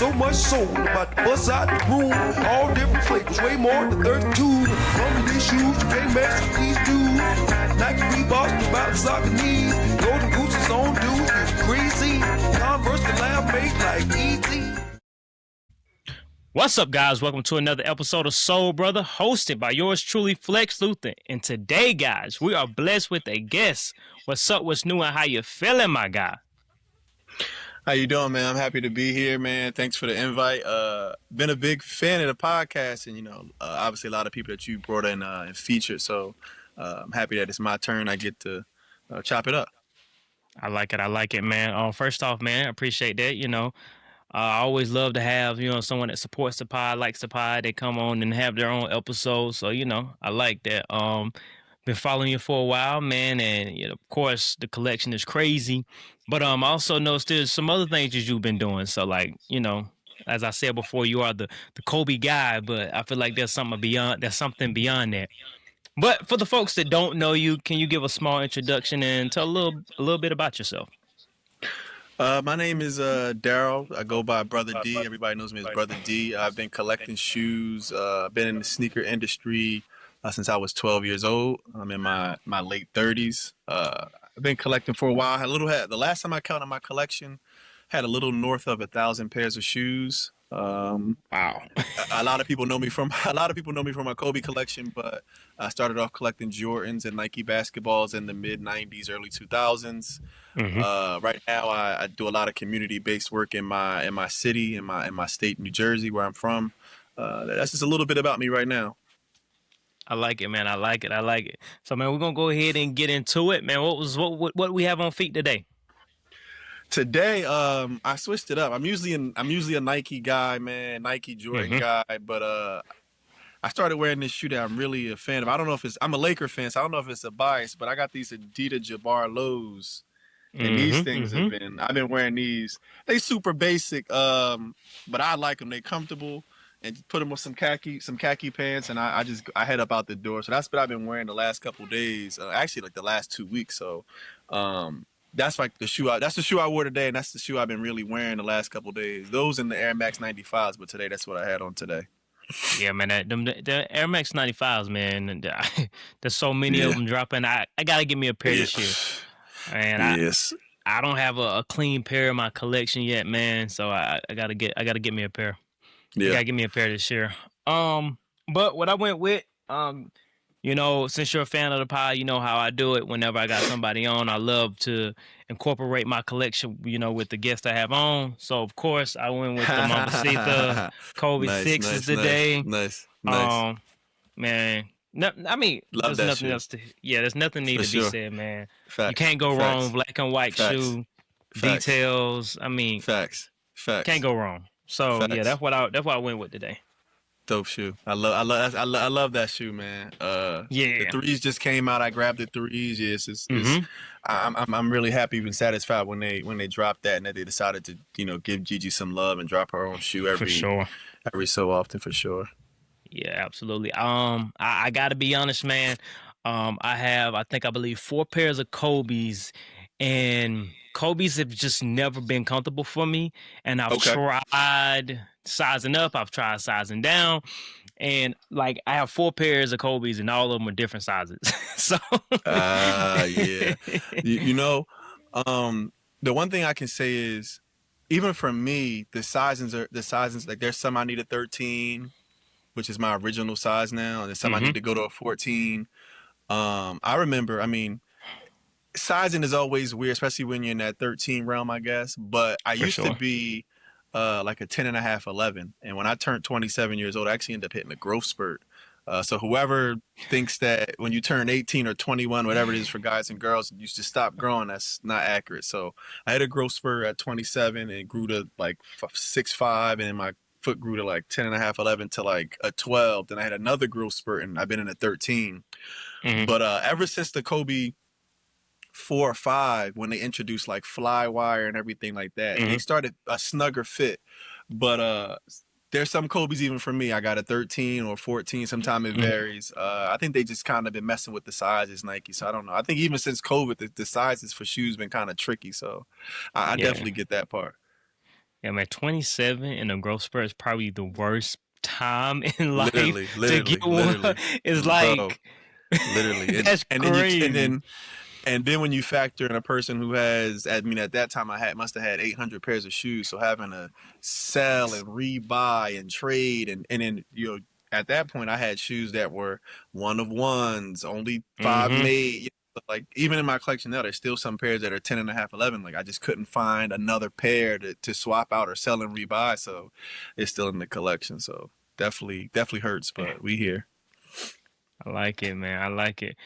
so much soul. About to bust out the room. All different flavors, way more than 32. From these shoes, you can't mess with these dudes. Nike Reeboks, about soccer knees. Golden Gooses on dudes, it's crazy. Converse the lab made like easy. What's up, guys? Welcome to another episode of Soul Brother, hosted by yours truly, Flex Luther. And today, guys, we are blessed with a guest. What's up? What's new? And how you feeling, my guy? How you doing, man? I'm happy to be here, man. Thanks for the invite. Been a big fan of the podcast, and obviously a lot of people that you brought in and featured. So I'm happy that it's my turn. I get to chop it up. I like it, man. First off, man, I appreciate that. I always love to have, someone that supports the pod, likes the pod. They come on and have their own episodes. So, I like that. Been following you for a while, man. And, of course, the collection is crazy. But I also noticed there's some other things that you've been doing. So, as I said before, you are the Kobe guy. But I feel like there's something beyond that. But for the folks that don't know you, can you give a small introduction and tell a little bit about yourself? My name is Darryl. I go by Brother D. Everybody knows me as Brother D. I've been collecting shoes. Been in the sneaker industry since I was 12 years old. I'm in my late 30s. I've been collecting for a while. The last time I counted my collection, had a little north of 1,000 pairs of shoes. Wow. A lot of people know me from my Kobe collection, but I started off collecting Jordans and Nike basketballs in the mid 90s, early 2000s. Mm-hmm. Right now I do a lot of community-based work in my city, in my state, New Jersey, where I'm from. That's just a little bit about me right now. I like it, man. I like it. So, man, we're gonna go ahead and get into it, man. What we have on feet today? Today, I switched it up. I'm usually a Nike guy, man, Nike Jordan guy, but I started wearing this shoe that I'm really a fan of. I don't know if I'm a Laker fan, so I don't know if it's a bias, but I got these Adidas Jabbar lows, and these things I've been wearing these. They super basic, but I like them. They comfortable, and put them with some khaki pants, and I head up out the door. So that's what I've been wearing the last couple of days, actually like the last 2 weeks. So, that's like the shoe. That's the shoe I wore today, and that's the shoe I've been really wearing the last couple of days. Those and the Air Max 95s, but today that's what I had on today. Yeah, man, the Air Max 95s, man. And there's so many of them dropping. I gotta give me a pair this year, and I don't have a clean pair in my collection yet, man. So I gotta get me a pair. Yeah, you gotta give me a pair this year. But what I went with, since you're a fan of the pod, you know how I do it. Whenever I got somebody on, I love to incorporate my collection, with the guests I have on. So, of course, I went with the Mamacita Kobe 6s today. Nice. Man, I mean, Love there's nothing shoe. else there's nothing need to be said, man. Facts. You can't go wrong. Black and white shoe, Facts. details. I mean, Facts. Can't go wrong. So, Facts. yeah, that's what I went with today. Dope shoe. I love that shoe, man. The threes just came out. I grabbed the threes. Yes, I'm really happy and satisfied when they dropped that and that they decided to give Gigi some love and drop her own shoe every so often for sure. Yeah, absolutely. I gotta be honest, man. I believe 4 pairs of Kobe's, and Kobe's have just never been comfortable for me. And I've tried sizing up, I've tried sizing down, and I have 4 pairs of Kobe's, and all of them are different sizes. So, yeah, the one thing I can say is, even for me, the sizings like there's some I need a 13, which is my original size now, and there's some I need to go to a 14. I remember, sizing is always weird, especially when you're in that 13 realm, I guess. But I used to be like a 10 and a half, 11. And when I turned 27 years old, I actually ended up hitting a growth spurt. So whoever thinks that when you turn 18 or 21, whatever it is for guys and girls, you just stop growing, that's not accurate. So I had a growth spurt at 27 and grew to like 6'5", and then my foot grew to like 10 and a half, 11 to like a 12. Then I had another growth spurt, and I've been in a 13. But ever since the Kobe 4 or 5, when they introduced like fly wire and everything like that, they started a snugger fit. But there's some Kobe's even for me. I got a 13 or 14. Sometimes it varies. I think they just kind of been messing with the sizes, Nike. So I don't know. I think even since COVID, the sizes for shoes been kind of tricky. So I definitely get that part. Yeah, man, 27 in a growth spurt is probably the worst time in life Literally, to get literally, one. literally, It's bro. like Literally, that's and then crazy. and then when you factor in a person who has, I mean, at that time I had must have had 800 pairs of shoes, so having to sell and rebuy and trade, and then at that point I had shoes that were one of ones, only five Mm-hmm. made. Like even in my collection now, there's still some pairs that are 10 and a half, 11. Like I just couldn't find another pair to swap out or sell and rebuy, so it's still in the collection. So definitely hurts, but we here. I like it, man. I like it.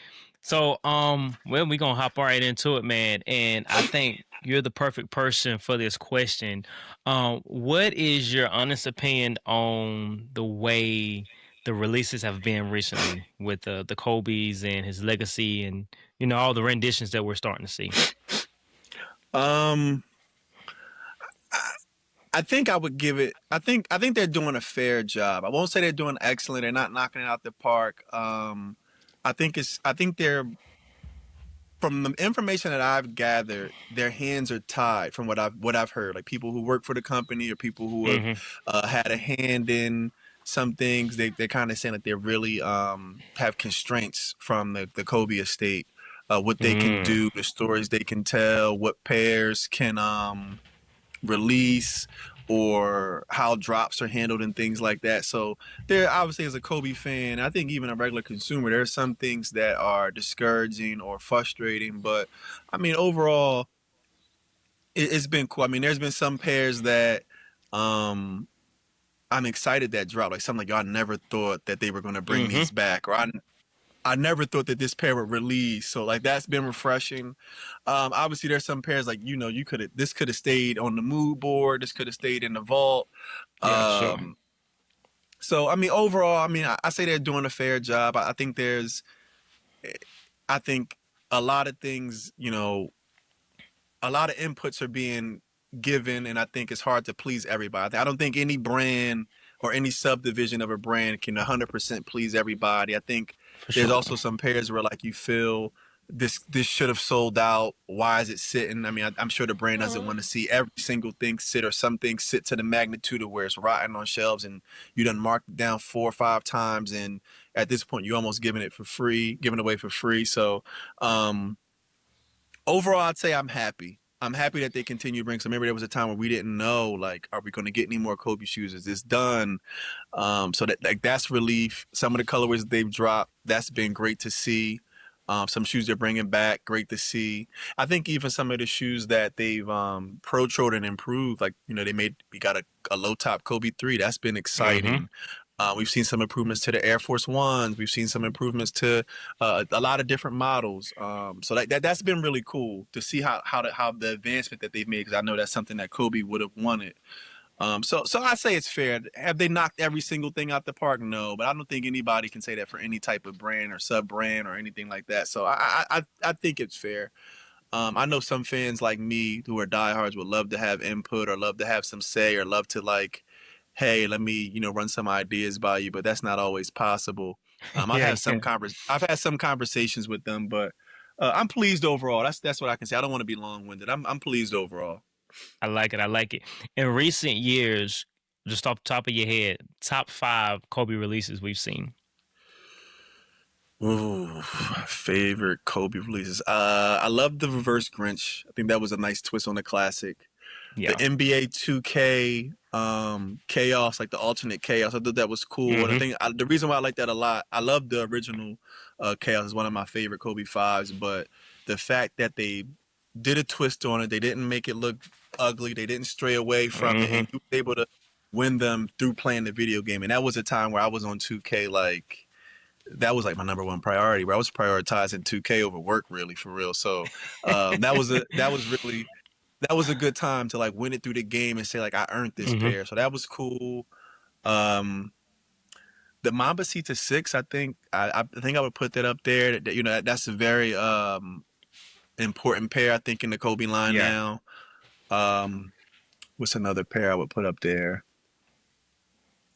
So, well, we gonna hop right into it, man. And I think you're the perfect person for this question. What is your honest opinion on the way the releases have been recently with the Kobe's and his legacy, and all the renditions that we're starting to see? Um, I think I would give it. I think they're doing a fair job. I won't say they're doing excellent. They're not knocking it out the park. I think they're from the information that I've gathered, their hands are tied from what I've heard. Like people who work for the company or people who have Mm-hmm. had a hand in some things. They're kind of saying that they really have constraints from the Kobe estate. What they can Mm. do, the stories they can tell, what pairs can release or how drops are handled and things like that. So there obviously as a Kobe fan, I think even a regular consumer, there are some things that are discouraging or frustrating. But I mean overall it's been cool. I mean there's been some pairs that um I'm excited that drop. Like something like y'all never thought that they were gonna bring Mm-hmm. these back, or I never thought that this pair would release. So like that's been refreshing. Obviously there's some pairs like this could have stayed on the mood board. This could have stayed in the vault. Yeah, sure. Um, so I mean overall, I mean I say they're doing a fair job. I think I think a lot of things, a lot of inputs are being given, and I think it's hard to please everybody. I don't think any brand or any subdivision of a brand can 100% please everybody. I think For there's sure. also some pairs where like you feel this should have sold out. Why is it sitting? I mean, I'm sure the brand doesn't want to see every single thing sit, or some things sit to the magnitude of where it's rotting on shelves, and you done marked it down 4 or 5 times, and at this point you're almost giving away for free. So um, overall, I'd say I'm happy. I'm happy that they continue to bring. So maybe there was a time where we didn't know, like, are we going to get any more Kobe shoes? Is this done? So that like that's relief. Some of the colorways that they've dropped, that's been great to see. Some shoes they're bringing back, great to see. I think even some of the shoes that they've pro trod and improved, like we got a low top Kobe 3. That's been Mm-hmm. exciting. We've seen some improvements to the Air Force Ones. We've seen some improvements to a lot of different models. So that's been really cool to see how the advancement that they've made. Because I know that's something that Kobe would have wanted. So I say it's fair. Have they knocked every single thing out the park? No, but I don't think anybody can say that for any type of brand or sub brand or anything like that. So I think it's fair. I know some fans like me who are diehards would love to have input or love to have some say or love to like, hey, let me run some ideas by you, but that's not always possible. Yeah, yeah. I've had some conversations with them, but I'm pleased overall. That's what I can say. I don't want to be long winded. I'm pleased overall. I like it. I like it. In recent years, just off the top of your head, top five Kobe releases we've seen. Ooh, favorite Kobe releases. I love the Reverse Grinch. I think that was a nice twist on the classic. The Yeah. NBA 2K chaos, like the alternate chaos. I thought that was cool. And I Mm-hmm. think the reason why I like that a lot, I love the original chaos. Is one of my favorite Kobe fives. But the fact that they did a twist on it, they didn't make it look ugly. They didn't stray away from it, Mm-hmm. and you were able to win them through playing the video game. And that was a time where I was on 2K like that was like my number one priority, where I was prioritizing 2K over work, really, for real. So that was a good time to like win it through the game and say like I earned this Mm-hmm. pair. So that was cool. Um, the Mamba Sita 6, I think I would put that up there. That's a very important pair, I think, in the Kobe line Yeah. now. Um, what's another pair I would put up there?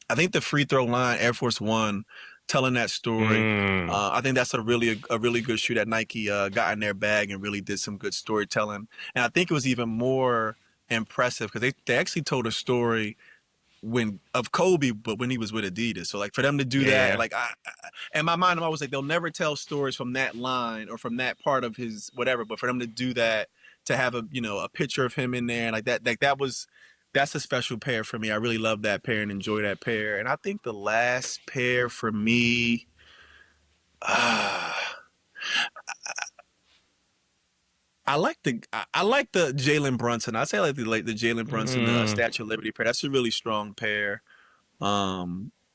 I think the free throw line, Air Force One, telling that story. Mm. I think that's a really good shoe that Nike got in their bag and really did some good storytelling. And I think it was even more impressive because they actually told a story of Kobe, but when he was with Adidas. So like for them to do that, Yeah. like in my mind, I'm always like they'll never tell stories from that line or from that part of his whatever. But for them to do that, to have a picture of him in there like that's a special pair for me. I really love that pair and enjoy that pair. And I think the last pair for me, I like the Jalen Brunson. I say I like the Jalen Brunson, the Mm, Statue of Liberty pair. That's a really strong pair.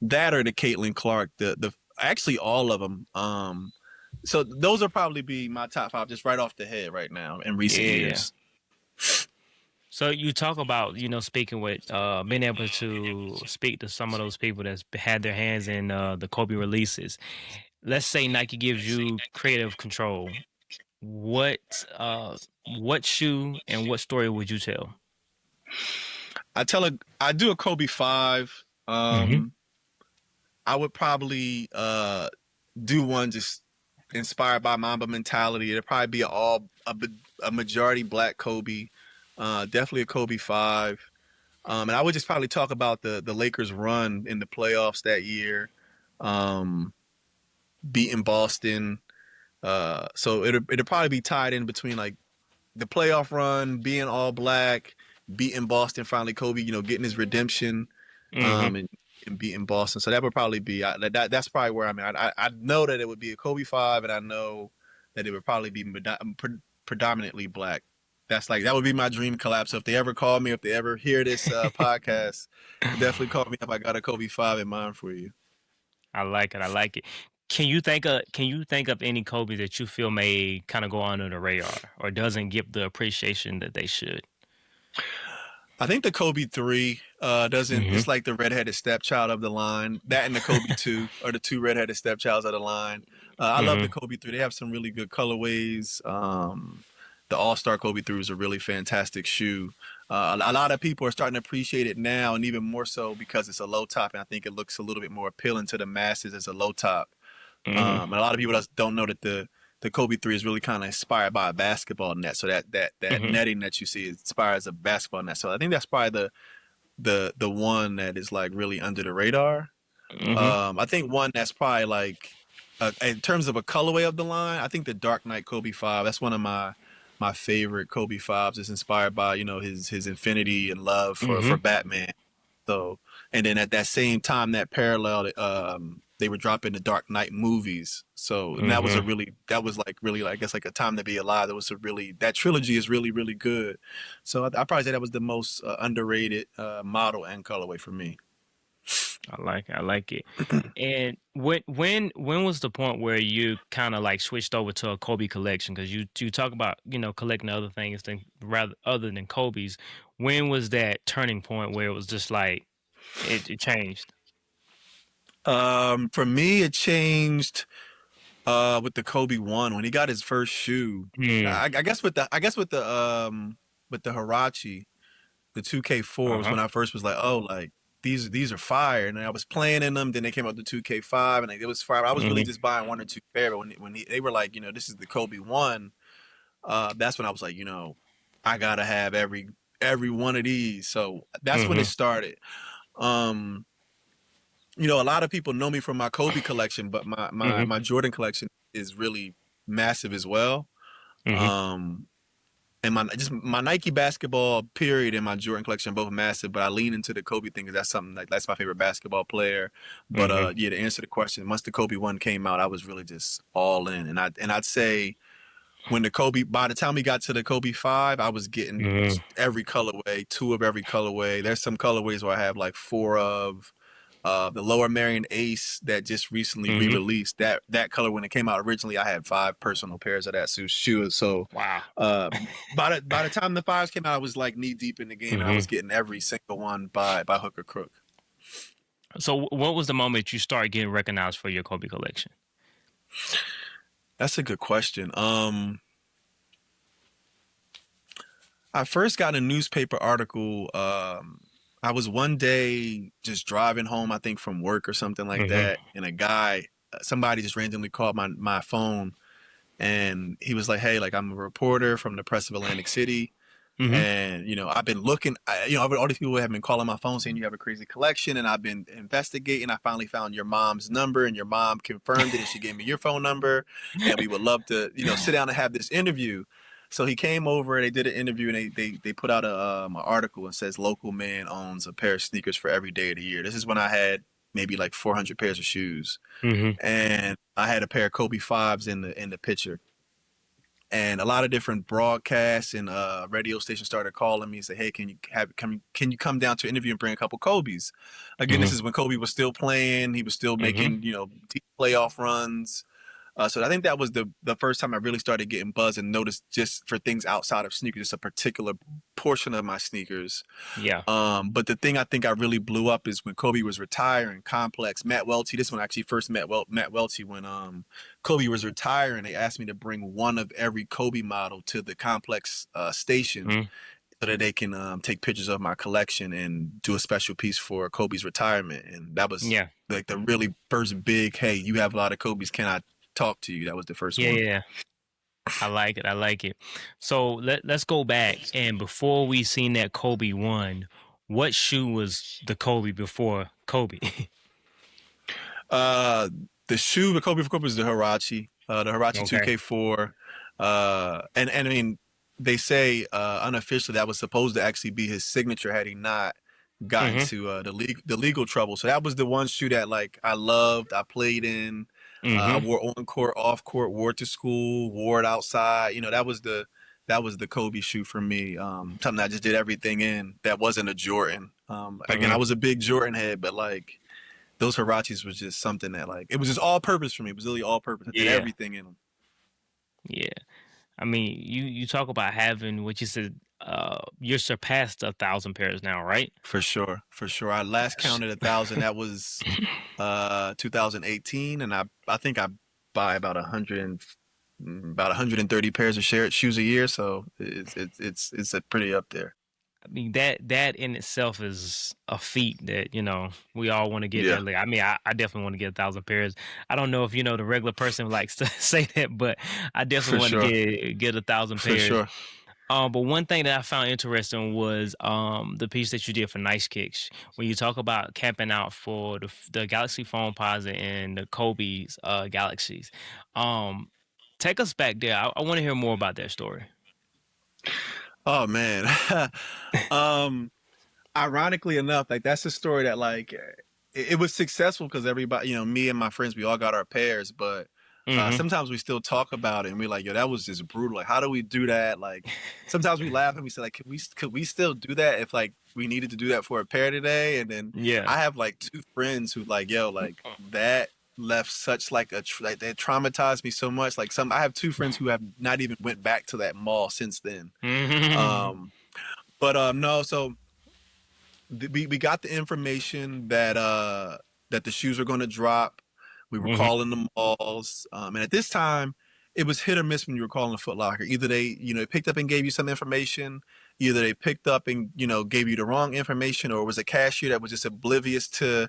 That or the Caitlin Clark, the actually all of them. So those will probably be my top five just right off the head right now in recent yeah. years. So you talk about, speaking with being able to speak to some of those people that's had their hands in the Kobe releases. Let's say Nike gives you creative control. What shoe and what story would you tell? I do a Kobe 5. Hmm. I would probably do one just inspired by Mamba mentality. It'd probably be a majority black Kobe. Definitely a Kobe 5. And I would just probably talk about the Lakers run in the playoffs that year, um, beating Boston. So it'll probably be tied in between like the playoff run, being all black, beating Boston finally, Kobe, getting his redemption, Hmm. and beating Boston. So that would probably be that's probably where I'm at. I know that it would be a Kobe 5, and I know that it would probably be predominantly black. That would be my dream collapse. So if they ever call me, if they ever hear this podcast, definitely call me up. I got a Kobe 5 in mind for you. I like it. I like it. Can you think of any Kobe that you feel may kind of go under the radar or doesn't get the appreciation that they should? I think the Kobe 3 doesn't. Hmm. It's like the redheaded stepchild of the line. That and the Kobe 2 are the two redheaded stepchilds of the line. I love the Hmm. Kobe 3. They have some really good colorways. The All Star Kobe 3 is a really fantastic shoe. A lot of people are starting to appreciate it now, and even more so because it's a low top, and I think it looks a little bit more appealing to the masses as a low top. Hmm. And a lot of people just don't know that the Kobe 3 is really kind of inspired by a basketball net. So that Hmm. netting that you see is inspired as a basketball net. So I think that's probably the one that is like really under the radar. Hmm. I think one that's probably like in terms of a colorway of the line, I think the Dark Knight Kobe 5. That's one of my favorite Kobe 5s. It's inspired by his infinity and love for Hmm. Batman. So, and then at that same time, that parallel, they were dropping the Dark Knight movies. So, and Hmm. that was like really, I guess, like a time to be alive. That trilogy is really, really good. So, I probably say that was the most underrated model and colorway for me. I like it. I like it. And when was the point where you kind of like switched over to a Kobe collection? Because you talk about collecting other things than rather other than Kobe's. When was that turning point where it was just like it changed? For me, it changed with the Kobe 1 when he got his first shoe. Hmm. I guess with the Hirachi. The 2K4 was Uh-huh. when I first was like, oh, like these are fire, and I was playing in them. Then they came out the 2K5, and like, it was fire. I was really Hmm. just buying one or two pair, but they were like, this is the Kobe 1. That's when I was like, I gotta have every one of these. So that's when it Hmm. started. Um, a lot of people know me from my Kobe collection, but my my Hmm. my Jordan collection is really massive as well. Hmm. Um, and my Nike basketball period and my Jordan collection are both massive, but I lean into the Kobe thing because that's something like that's my favorite basketball player. But Hmm. yeah, to answer the question, once the Kobe 1 came out, I was really just all in, and I'd say by the time we got to the Kobe 5, I was getting Hmm. every colorway, two of every colorway. There's some colorways where I have like four of. The Lower Marion Ace that just recently Hmm. re-released that color when it came out originally, I had five personal pairs of that shoe. So Wow. uh, by the time the fives came out, I was like knee deep in the game, and I Hmm. was getting every single one by hook or crook. So what was the moment you started getting recognized for your Kobe collection? That's a good question. I first got a newspaper article. I was one day just driving home, I think from work or something like Hmm. that, and somebody just randomly called my phone, and he was like, "Hey, like I'm a reporter from the Press of Atlantic City. Mm-hmm. And, I've been looking, all these people have been calling my phone saying you have a crazy collection. And I've been investigating. I finally found your mom's number, and your mom confirmed it. And she gave me your phone number. And we would love to, sit down and have this interview. So he came over, they did an interview, and they put out an article and says local man owns a pair of sneakers for every day of the year. This is when I had maybe like 400 pairs of shoes. Mm-hmm. And I had a pair of Kobe fives in the picture. And a lot of different broadcasts and radio stations started calling me and say, "Hey, can you come down to an interview and bring a couple Kobe's?" Again, this Mm-hmm. is when Kobe was still playing. He was still Mm-hmm. making playoff runs. So I think that was the first time I really started getting buzz and noticed just for things outside of sneakers, just a particular portion of my sneakers. Yeah. But the thing I think I really blew up is when Kobe was retiring. Complex, Matt Welty. This one I actually first met Matt Welty when Kobe was retiring. They asked me to bring one of every Kobe model to the Complex station Mm-hmm. so that they can take pictures of my collection and do a special piece for Kobe's retirement. And that was Yeah. like the really first big, hey, you have a lot of Kobe's. Can I talk to you? That was the first Yeah. one. Yeah. I like it. I like it. So let's go back, and before we seen that Kobe one, what shoe was the Kobe before Kobe? Uh, the shoe the Kobe for Kobe is the Huarache Okay. 2K4. And I mean, they say unofficially that was supposed to actually be his signature had he not gotten Mm-hmm. to the legal trouble. So that was the one shoe that like I loved. I played in. I Mm-hmm. wore on court, off court, wore it to school, wore it outside. That was the Kobe shoe for me. Something I just did everything in. That wasn't a Jordan. Again, I Mm-hmm. was a big Jordan head, but like those Hirachis was just something that like it was just all purpose for me. It was really all purpose. I did Yeah. everything in them. Yeah. I mean, you talk about having what you said. You're surpassed 1,000 pairs now, right? For sure, for sure. I last counted 1,000. That was 2018, and I think I buy about 130 pairs of shoes a year. So it's a pretty up there. I mean that in itself is a feat that we all want to get Yeah, that. Like, I mean, I definitely want to get 1,000 pairs. I don't know if the regular person likes to say that, but I definitely for want to sure, get 1,000 for pairs. sure. But one thing that I found interesting was the piece that you did for Nice Kicks when you talk about camping out for the Galaxy Phone Posit and the Kobe's Galaxies. Um, Take us back there. I want to hear more about that story. Oh man. um, Ironically enough, like that's a story that like it was successful because everybody, me and my friends, we all got our pairs, but Mm-hmm. sometimes we still talk about it and we're like, yo, that was just brutal. Like, how do we do that? Like, sometimes we laugh and we say, like, could we still do that if like we needed to do that for a pair today? And then Yeah. I have like two friends who like, yo, like that left such like like that traumatized me so much. Like I have two friends who have not even went back to that mall since then. Mm-hmm. Um, but no, so we got the information that the shoes were going to drop. We were Mm-hmm. calling the malls, and at this time, it was hit or miss when you were calling the Foot Locker. Either they picked up and gave you some information, either they picked up and gave you the wrong information, or it was a cashier that was just oblivious to.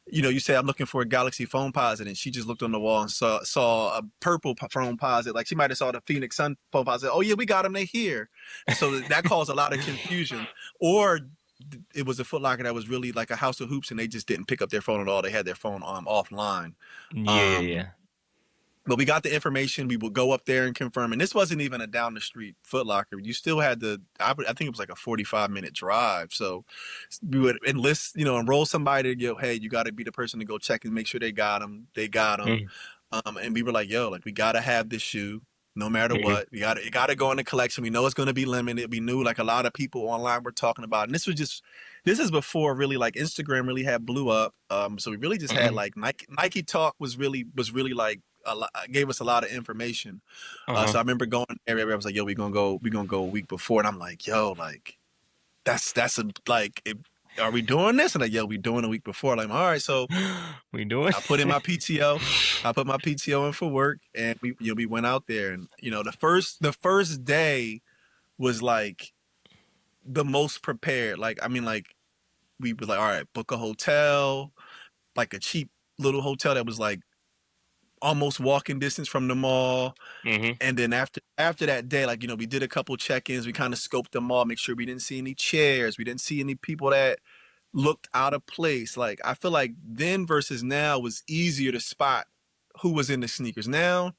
You say I'm looking for a Galaxy phone posit, and she just looked on the wall and saw a purple phone posit. Like she might have saw the Phoenix Sun phone posit. Oh yeah, we got them. They here, and so that caused a lot of confusion. Or it was a Foot Locker that was really like a house of hoops, and they just didn't pick up their phone at all. They had their phone offline. Yeah, yeah, Um, yeah. but we got the information. We would go up there and confirm. And this wasn't even a down the street Foot Locker. You still had I think it was like a 45-minute drive. So we would enlist, enroll somebody to go, hey, you got to be the person to go check and make sure they got them. They got them. Mm-hmm. And we were like, yo, like we got to have this shoe no matter Mm-hmm. what. It got to go in the collection. We know it's going to be limited. We knew like a lot of people online were talking about it. And this is before really like Instagram really had blew up. So we really just had Mm-hmm. like Nike Talk was really like a lot, gave us a lot of information. Uh-huh. So I remember going there. I was like, yo, we gonna go a week before. And I'm like, yo, like are we doing this? And like, yo, we doing a week before. Like, all right. So We doing? I put in my PTO. I put my PTO in for work, and we went out there. And the first day was like the most prepared. Like, I mean, like we was like, all right, book a hotel, like a cheap little hotel that was like almost walking distance from the mall. Mm-hmm. And then after that day, like, we did a couple check-ins. We kind of scoped the mall, make sure we didn't see any chairs. We didn't see any people that looked out of place. Like, I feel like then versus now was easier to spot who was in the sneakers. Now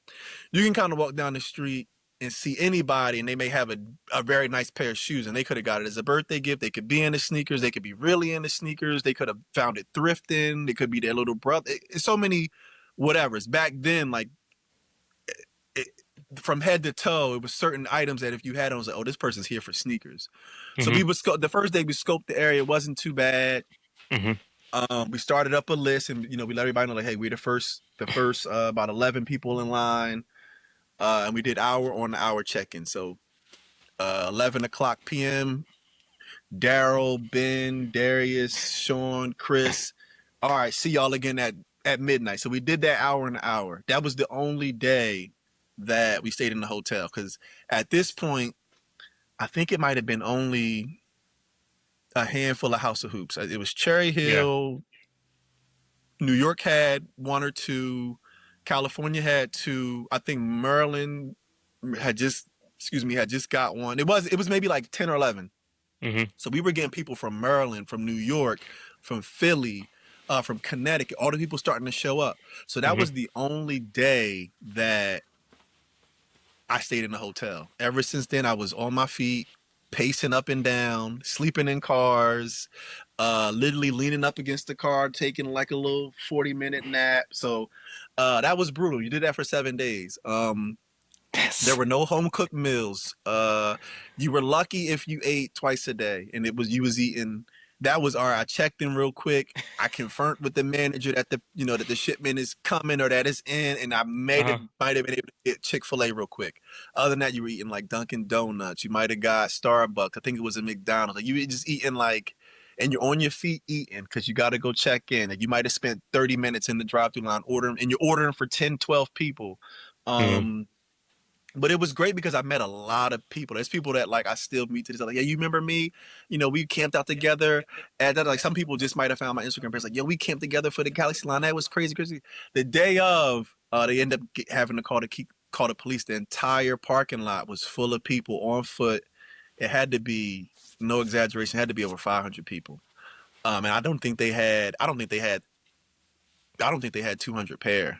you can kind of walk down the street and see anybody, and they may have a very nice pair of shoes, and they could have got it as a birthday gift. They could be in the sneakers. They could be really into sneakers. They could have found it thrifting. They could be their little brother. It's so many whatevers. Back then, like, it, from head to toe, it was certain items that if you had on, it was like, oh, this person's here for sneakers. So we would the first day we scoped the area. It wasn't too bad. We started up a list, and we let everybody know, like, hey, we're the first about 11 people in line, and we did hour on hour check-in. So 11 o'clock p.m. Darryl, Ben, Darius, Sean, Chris. All right, see y'all again at midnight. So we did that hour and hour. That was the only day that we stayed in the hotel, because at this point, I think it might have been only a handful of House of Hoops. It was Cherry Hill. Yeah. New York had one or two. California had two. I think Maryland had just got one. It was maybe like 10 or 11. So we were getting people from Maryland, from New York, from Philly, from Connecticut, all the people starting to show up. So that was the only day that I stayed in the hotel. Ever since then, I was on my feet, pacing up and down, sleeping in cars, literally leaning up against the car, taking like a little 40-minute nap. So that was brutal. You did that for 7 days. There were no home cooked meals. You were lucky if you ate twice a day, and you was eating. That was all right. I checked in real quick. I confirmed with the manager that that the shipment is coming or that it's in, and I might have been able to get Chick-fil-A real quick. Other than that, you were eating like Dunkin' Donuts. You might have got Starbucks. I think it was a McDonald's. Like, you were just eating like, and you're on your feet eating because you got to go check in. Like, you might have spent 30 minutes in the drive-thru line ordering, and you're ordering for 10, 12 people. But it was great because I met a lot of people. There's people that, like, I still meet to this day. Like, yeah, you remember me? We camped out together. And that, like, some people just might have found my Instagram page. Like, yo, we camped together for the Galaxy line. That was crazy, crazy. The day of, they end up having to call the police. The entire parking lot was full of people on foot. It had to be, no exaggeration, it had to be over 500 people. And I don't think they had 200 pair.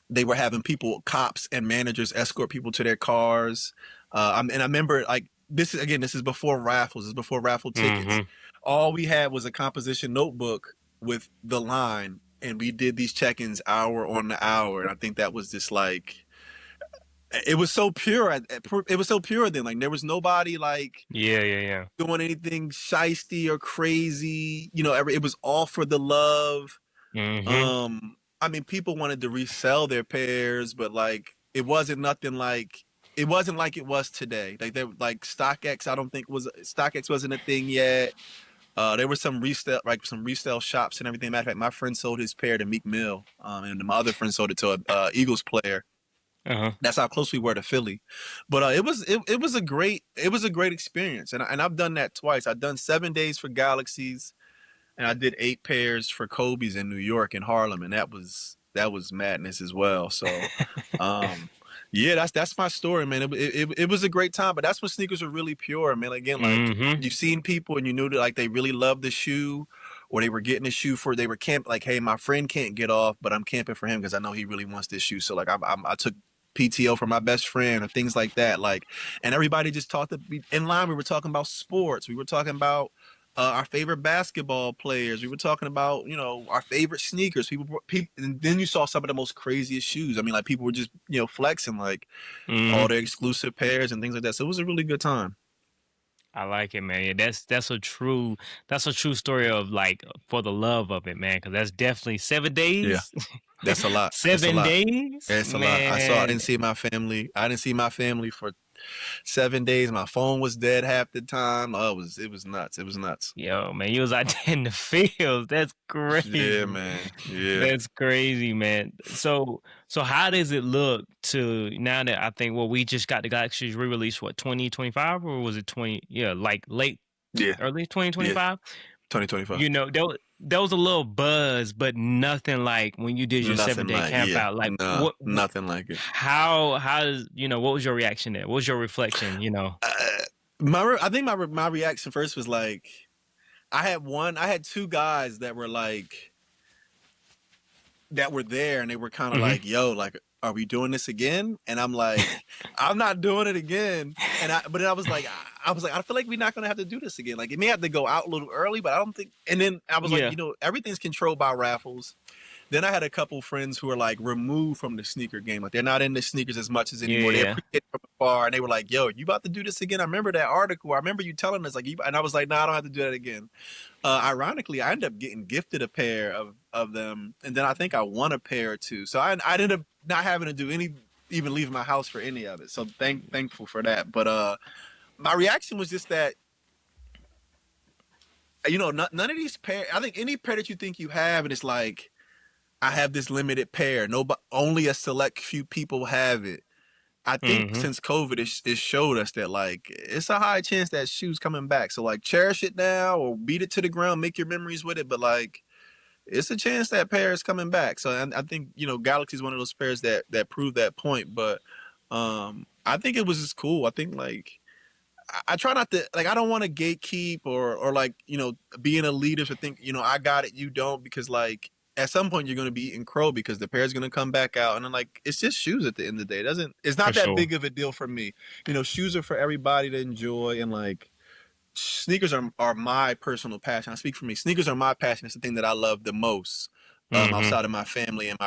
They were having cops and managers escort people to their cars. And I remember, like, this is before raffles. This is before raffle tickets. All we had was a composition notebook with the line, and we did these check-ins hour on the hour. And I think that was just like, it was so pure. It was so pure then. Like, there was nobody like doing anything shisty or crazy. It was all for the love. I mean, people wanted to resell their pairs, but like it wasn't like it was today. Like StockX, I don't think StockX wasn't a thing yet. There were some resale shops and everything. Matter of fact, my friend sold his pair to Meek Mill, and my other friend sold it to a Eagles player. That's how close we were to Philly. But it was a great experience, and I've done that twice. I've done 7 days for Galaxies. And I did 8 pairs for Kobe's in New York and Harlem, and that was madness as well. So, yeah, that's my story, man. It was a great time, but that's when sneakers were really pure, man. Again, like you've seen people and you knew that, like, they really loved the shoe, or they were getting the shoe they were like, hey, my friend can't get off, but I'm camping for him because I know he really wants this shoe. So like I took PTO for my best friend or things like that. Like, and everybody just talked in line. We were talking about sports. We were talking about our favorite basketball players. We were talking about, our favorite sneakers. People, and then you saw some of the most craziest shoes. I mean, like, people were just, flexing, like, all their exclusive pairs and things like that. So it was a really good time. I like it, man. Yeah, that's a true story of, like, for the love of it, man. Because that's definitely 7 days. Yeah, that's a lot. 7 days. That's a lot. I didn't see my family. I didn't see my family for 7 days. My phone was dead half the time. Oh, it was nuts. It was nuts. Yo, man, you was out there in the fields. That's crazy. Yeah, man. Yeah. That's crazy, man. So how does it look to now that I think, we just got the Galaxy re-release, 2025, or was it 20? Yeah, like late, early 2025. 2025. You know, there was a little buzz, but nothing like when you did your Nothing 7 day like, camp yeah, out. Like no, nothing like it. how does, you know, what was your reaction there? What was your reflection, you know? I think my reaction first was like, I had two guys that were like, that were there, and they were kind of Mhm. like, yo, like, are we doing this again? And I'm like, I'm not doing it again. But then I was like, I feel like we're not going to have to do this again. Like, it may have to go out a little early, but I don't think, and then I was like, Yeah. you know, everything's controlled by raffles. Then I had a couple friends who were like removed from the sneaker game. Like, they're not into sneakers as much as anymore. They Yeah. appreciate it from afar, and they were like, "Yo, you about to do this again? I remember that article. I remember you telling us like." And I was like, "No, I don't have to do that again." Ironically, I ended up getting gifted a pair of them, and then I think I won a pair or two. So I ended up not having to do any, even leaving my house for any of it. So thankful for that. But my reaction was just that, you know, none of these pair. I think any pair that you think you have, and it's like, I have this limited pair. Nobody, only a select few people have it. I think Mhm. since COVID, it showed us that like it's a high chance that shoe's coming back. So like cherish it now or beat it to the ground, make your memories with it. But like it's a chance that pair is coming back. So I think, you know, Galaxy is one of those pairs that prove that point. But I think it was just cool. I think like I try not to, like, I don't want to gatekeep or like, you know, be an elitist or think, you know, I got it, you don't, because like at some point you're going to be eating crow because the pair's going to come back out, and then like it's just shoes at the end of the day. It's For not that sure. big of a deal for me. You know, shoes are for everybody to enjoy, and like sneakers are my personal passion. I speak for me. Sneakers are my passion. It's the thing that I love the most, Mhm. outside of my family and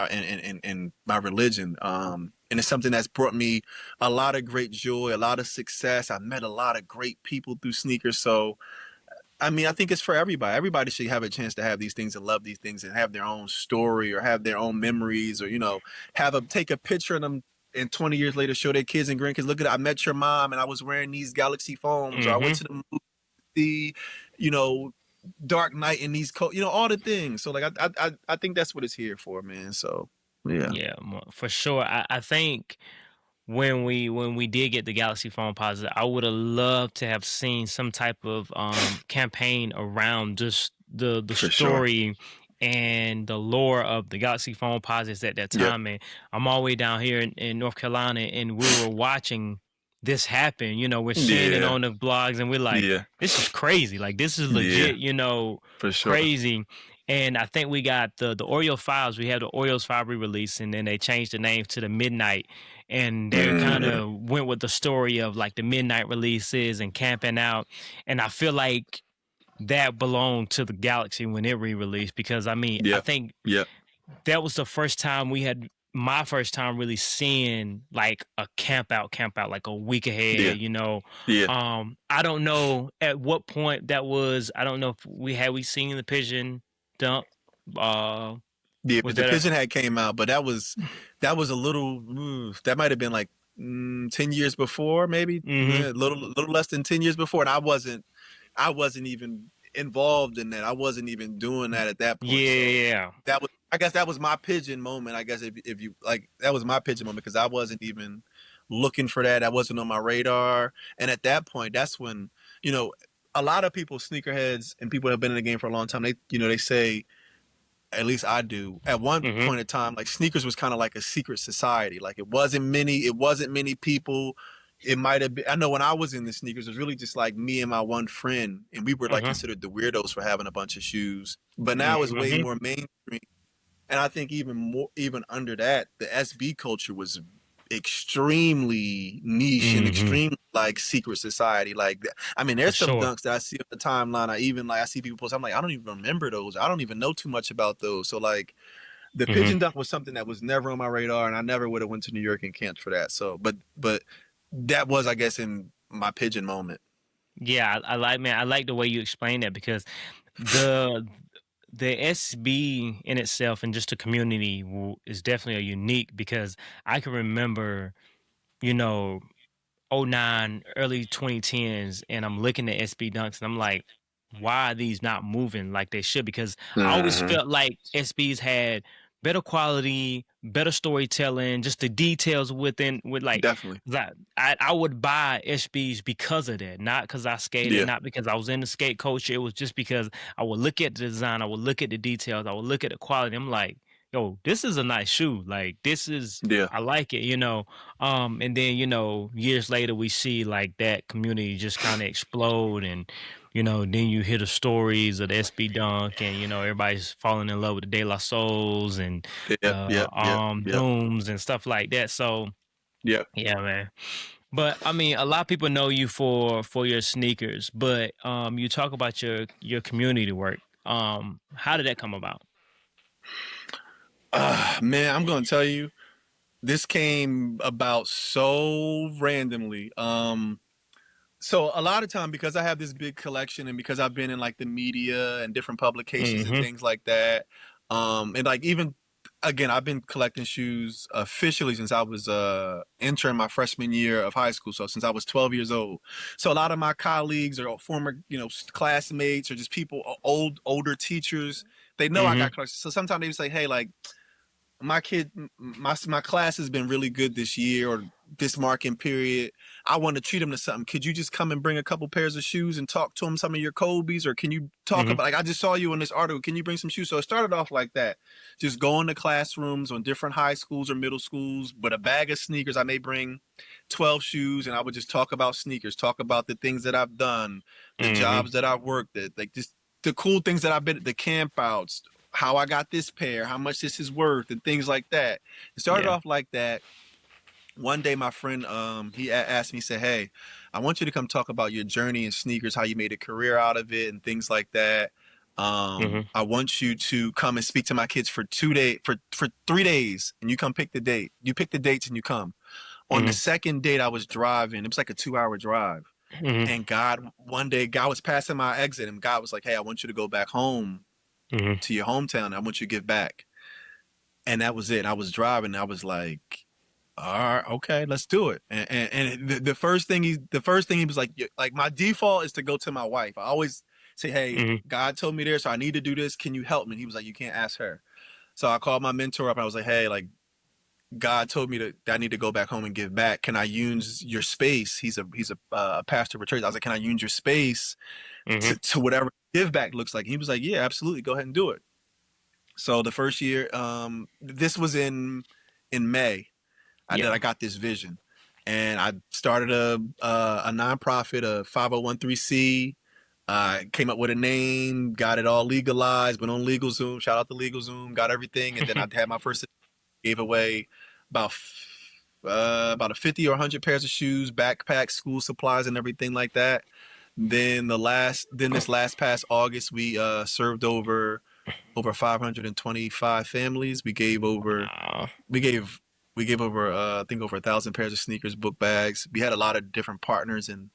my religion. And it's something that's brought me a lot of great joy, a lot of success. I've met a lot of great people through sneakers. So I mean, I think it's for everybody. Everybody should have a chance to have these things and love these things and have their own story or have their own memories, or, you know, take a picture of them and 20 years later show their kids and grandkids, look at it, I met your mom and I was wearing these Galaxy foams, or I went Mhm. to the, you know, Dark Knight in these you know, all the things. So like I think that's what it's here for, man. So yeah. Yeah, for sure. I think when we did get the Galaxy phone positive, I would have loved to have seen some type of campaign around just the For sure. story and the lore of the Galaxy phone positives at that Yeah. time. And I'm all the way down here in North Carolina, and we were watching this happen. You know, we're seeing it Yeah. on the blogs, and we're like, Yeah. this is crazy. Like, this is Yeah. legit. You know, For sure. crazy. And I think we got the Oreo files. We had the Oreos 5 re-release, and then they changed the name to the Midnight, and they kind Mm, of went with the story of like the midnight releases and camping out. And I feel like that belonged to the Galaxy when it re-released, because I mean, I yeah. think Yeah. that was the first time we had my first time really seeing like a camp out like a week Yeah. ahead, you know. Yeah. I don't know at what point that was. I don't know if we seen the pigeon dump. Uh Yeah, was the that pigeon had came out, but that was a little, that might have been like 10 years before, maybe mm-hmm. a little less than 10 years before, and I wasn't even involved in that. I wasn't even doing that at that point. So Yeah. that was, I guess that was my pigeon moment. I guess if you like, that was my pigeon moment because I wasn't even looking for that. That wasn't on my radar. And at that point, that's when, you know, a lot of people, sneakerheads and people that have been in the game for a long time, they say, at least I do, at one Mm-hmm. point in time, like sneakers was kind of like a secret society. Like it wasn't many people. It might have been, I know when I was in the sneakers, it was really just like me and my one friend, and we were like Mm-hmm. considered the weirdos for having a bunch of shoes. But now it's way Mm-hmm. more mainstream. And I think even under that, the SB culture was extremely niche and Mm-hmm. extremely like secret society. Like, I mean, For there's some sure. dunks that I see on the timeline. I see people post. I'm like, I don't even remember those. I don't even know too much about those. So like, the Mm-hmm. pigeon dunk was something that was never on my radar, and I never would have went to New York and camped for that. So, but that was, I guess, in my pigeon moment. Yeah, I like, man, I like the way you explain that, because the the SB in itself and just the community is definitely a unique, because I can remember, you know, '09, early 2010s, and I'm looking at SB dunks and I'm like, why are these not moving like they should? Because I always Hmm. felt like SBs had better quality, better storytelling, just the details with like Definitely. that. I would buy SBs because of that, not because I skated, Yeah. not because I was in the skate culture. It was just because I would look at the design, I would look at the details, I would look at the quality. I'm like, yo, this is a nice shoe. Like this is, Yeah. I like it, and then, years later we see like that community just kind of explode, and then you hear the stories of the SB Dunk, and everybody's falling in love with the De La Souls and Yep. Yep. Yep. Yep. Dooms and stuff like that. So Yep. yeah, man. But I mean, a lot of people know you for your sneakers, but you talk about your community work. How did that come about? Man, I'm gonna tell you, this came about so randomly. So a lot of time, because I have this big collection and because I've been in like the media and different publications and Mm-hmm. things like that, and like even again, I've been collecting shoes officially since I was entering my freshman year of high school. So since I was 12 years old. So a lot of my colleagues or former, classmates or just people, older teachers, they know I Mm-hmm. got collections. So sometimes they say, hey, like my class has been really good this year or this marking period. I want to treat them to something. Could you just come and bring a couple pairs of shoes and talk to them some of your Kobe's, or can you talk Mm-hmm. about, like, I just saw you in this article, can you bring some shoes? So it started off like that, just going to classrooms on different high schools or middle schools with a bag of sneakers. I may bring 12 shoes and I would just talk about sneakers, talk about the things that I've done, the Mm-hmm. jobs that I've worked at, like just the cool things that I've been at, the camp outs, how I got this pair, how much this is worth, and things like that. It started Yeah. off like that. One day, my friend, he asked me, he said, "Hey, I want you to come talk about your journey in sneakers, how you made a career out of it, and things like that. Mm-hmm. I want you to come and speak to my kids for 2 days, for 3 days, and you come pick the date. You pick the dates and you come." On the Mm-hmm. second date, I was driving. It was like a 2 hour drive. Mm-hmm. And one day, God was passing my exit, and God was like, "Hey, I want you to go back home Mm-hmm. to your hometown. I want you to give back." And that was it. I was driving. I was like, "All right, okay, let's do it." And the first thing he was like my default is to go to my wife. I always say, "Hey, Mm-hmm. God told me this, so I need to do this. Can you help me?" He was like, "You can't ask her." So I called my mentor up. And I was like, "Hey, like God told me that I need to go back home and give back. Can I use your space?" He's a pastor of a church. I was like, "Can I use your space Mm-hmm. to whatever give back looks like?" He was like, "Yeah, absolutely. Go ahead and do it." So the first year, this was in May. Yeah. I got this vision, and I started a nonprofit, a 501(c). Came up with a name, got it all legalized. Went on LegalZoom. Shout out to LegalZoom. Got everything, and then I had my first, gave away about about a 50 or 100 pairs of shoes, backpacks, school supplies, and everything like that. Then this last past August, we served over 525 families. Wow. We gave we gave over I think over 1,000 pairs of sneakers, book bags. We had a lot of different partners, and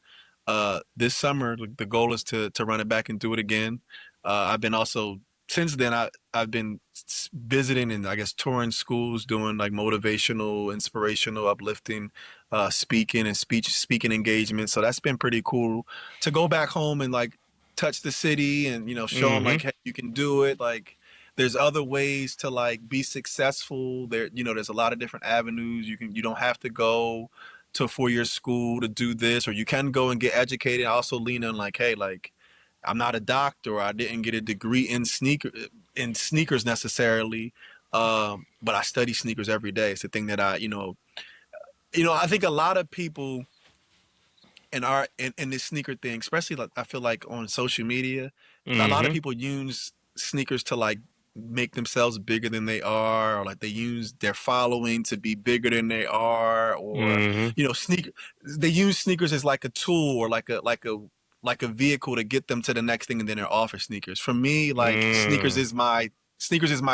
this summer the goal is to run it back and do it again. I've been also since then I've been visiting and I guess touring schools, doing like motivational, inspirational, uplifting, speaking and speaking engagements. So that's been pretty cool to go back home and like touch the city and show them Mm-hmm. like, hey, you can do it. Like there's other ways to like be successful. There's a lot of different avenues. You don't have to go to a 4 year school to do this, or you can go and get educated. I also lean on like, hey, like I'm not a doctor, or I didn't get a degree in sneakers necessarily, but I study sneakers every day. It's the thing that I think a lot of people in this sneaker thing, especially like I feel like on social media, a lot of Mm-hmm. people use sneakers to like make themselves bigger than they are, or like they use their following to be bigger than they are, or Mm-hmm. sneaker they use sneakers as like a tool or like a vehicle to get them to the next thing, and then they're off of sneakers. For me, like Mm. sneakers is my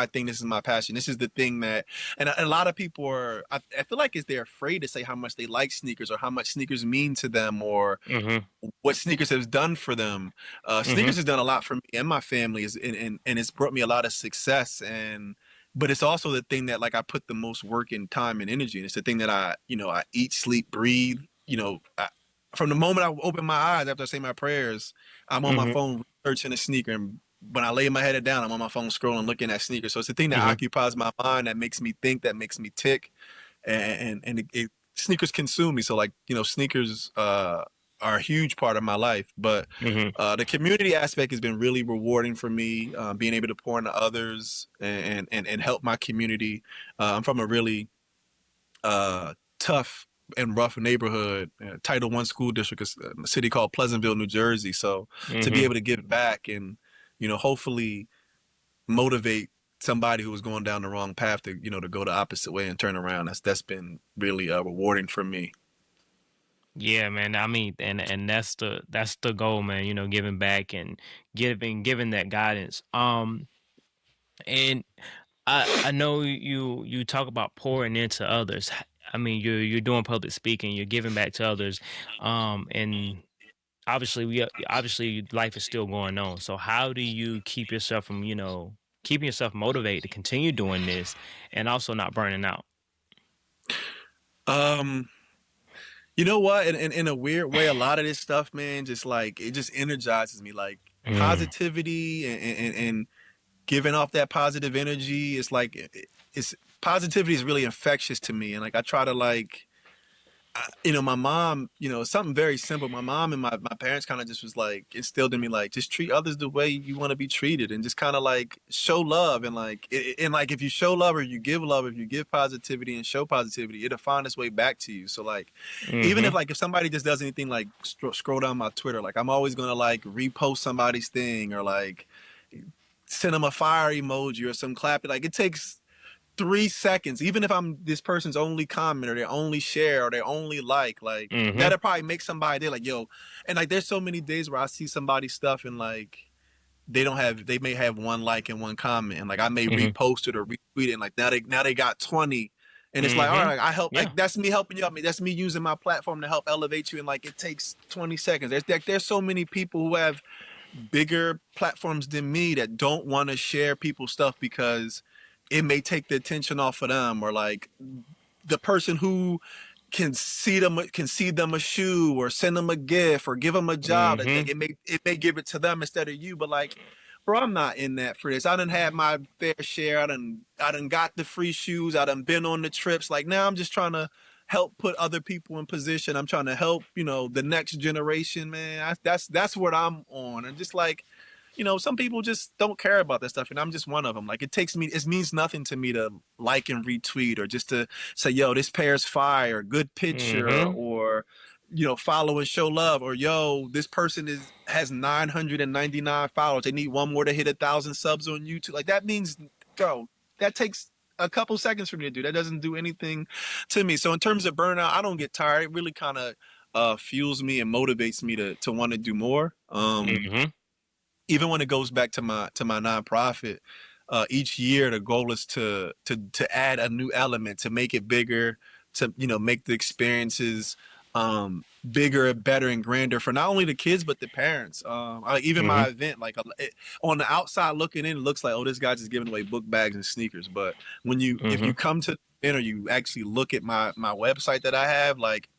thing. This is my passion. This is the thing that, and a lot of people I feel like is they're afraid to say how much they like sneakers or how much sneakers mean to them or Mhm. what sneakers has done for them. Mhm. Sneakers has done a lot for me and my family, and it's brought me a lot of success. And but it's also the thing that like I put the most work and time and energy. And it's the thing that I eat, sleep, breathe. From the moment I open my eyes after I say my prayers, I'm on my Mhm. phone researching a sneaker and when I lay my head down, I'm on my phone scrolling, looking at sneakers. So it's the thing that Mhm. occupies my mind, that makes me think, that makes me tick, and sneakers consume me. So like, sneakers are a huge part of my life. But Mhm. the community aspect has been really rewarding for me, being able to pour into others and help my community. I'm from a really tough and rough neighborhood, Title I school district, a city called Pleasantville, New Jersey. So to be Mhm. able to give back and, hopefully motivate somebody who was going down the wrong path to, to go the opposite way and turn around. That's been really rewarding for me. Yeah, man. I mean, and that's the goal, man. You know, giving back and giving that guidance. And I know you talk about pouring into others. I mean, you're doing public speaking, you're giving back to others, and obviously life is still going on. So how do you keep yourself from keeping yourself motivated to continue doing this and also not burning out? Um, you know what? In a weird way, a lot of this stuff, man, just like it just energizes me. Like Mm, positivity and giving off that positive energy. It's like it's positivity is really infectious to me, and like I try to like my mom, something very simple. My mom and my parents kind of just was like instilled in me, like, just treat others the way you want to be treated and just kind of like show love. And like, and like, if you show love or you give love, if you give positivity and show positivity, it'll find its way back to you. So like, even if mhm, like, if somebody just does anything, like scroll down my Twitter, like I'm always going to like repost somebody's thing or like send them a fire emoji or some clap. Like it takes 3 seconds, even if I'm this person's only comment or their only share or their only like mhm, that'll probably make somebody day like, yo. And like there's so many days where I see somebody's stuff and like they may have one like and one comment, and like I may mhm, repost it or retweet it, and like now they got 20. And it's like, all mhm. right, I help, Yeah. like that's me helping you out. That's me using my platform to help elevate you. And like it takes 20 seconds. There's so many people who have bigger platforms than me that don't want to share people's stuff because it may take the attention off of them, or like the person who can see them a shoe or send them a gift or give them a job that Mhm, it may give it to them instead of you. But like, bro, I'm not in that for this. I done had my fair share. I done got the free shoes. I done been on the trips. Like now I'm just trying to help put other people in position. I'm trying to help, the next generation, man. That's what I'm on. And just like, some people just don't care about that stuff, and I'm just one of them. Like it means nothing to me to like and retweet or just to say, yo, this pair's fire, good picture, mhm, or follow and show love, or yo, this person has 999 followers. They need one more to hit 1,000 subs on YouTube. Like that means, bro, that takes a couple seconds for me to do. That doesn't do anything to me. So in terms of burnout, I don't get tired. It really kind of fuels me and motivates me to want to do more. mhm, Even when it goes back to my nonprofit, each year the goal is to add a new element, to make it bigger, to make the experiences bigger, better, and grander for not only the kids but the parents. Even mhm, my event, like on the outside looking in, it looks like, oh, this guy's just giving away book bags and sneakers. But if you mhm, come to the event or you actually look at my website that I have, like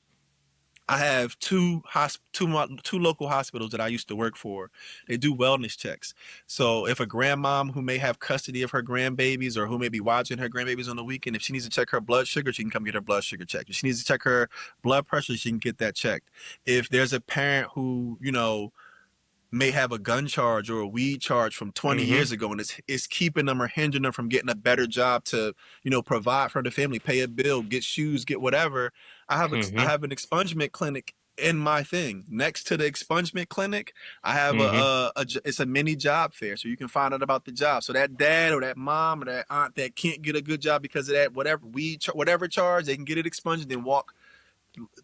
I have two local hospitals that I used to work for. They do wellness checks. So if a grandmom who may have custody of her grandbabies or who may be watching her grandbabies on the weekend, if she needs to check her blood sugar, she can come get her blood sugar checked. If she needs to check her blood pressure, she can get that checked. If there's a parent who, may have a gun charge or a weed charge from 20 mhm, years ago, and it's keeping them or hindering them from getting a better job to provide for the family, pay a bill, get shoes, get whatever. I mhm, have an expungement clinic in my thing. Next to the expungement clinic, I have mhm, it's a mini job fair, so you can find out about the job. So that dad or that mom or that aunt that can't get a good job because of that whatever charge, they can get it expunged, then walk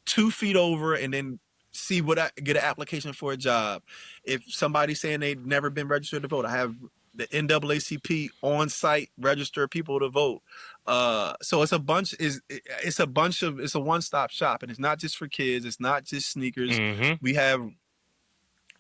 2 feet over and then get an application for a job. If somebody's saying they've never been registered to vote, I have the NAACP on site register people to vote. So it's a one stop shop, and it's not just for kids. It's not just sneakers. mhm, We have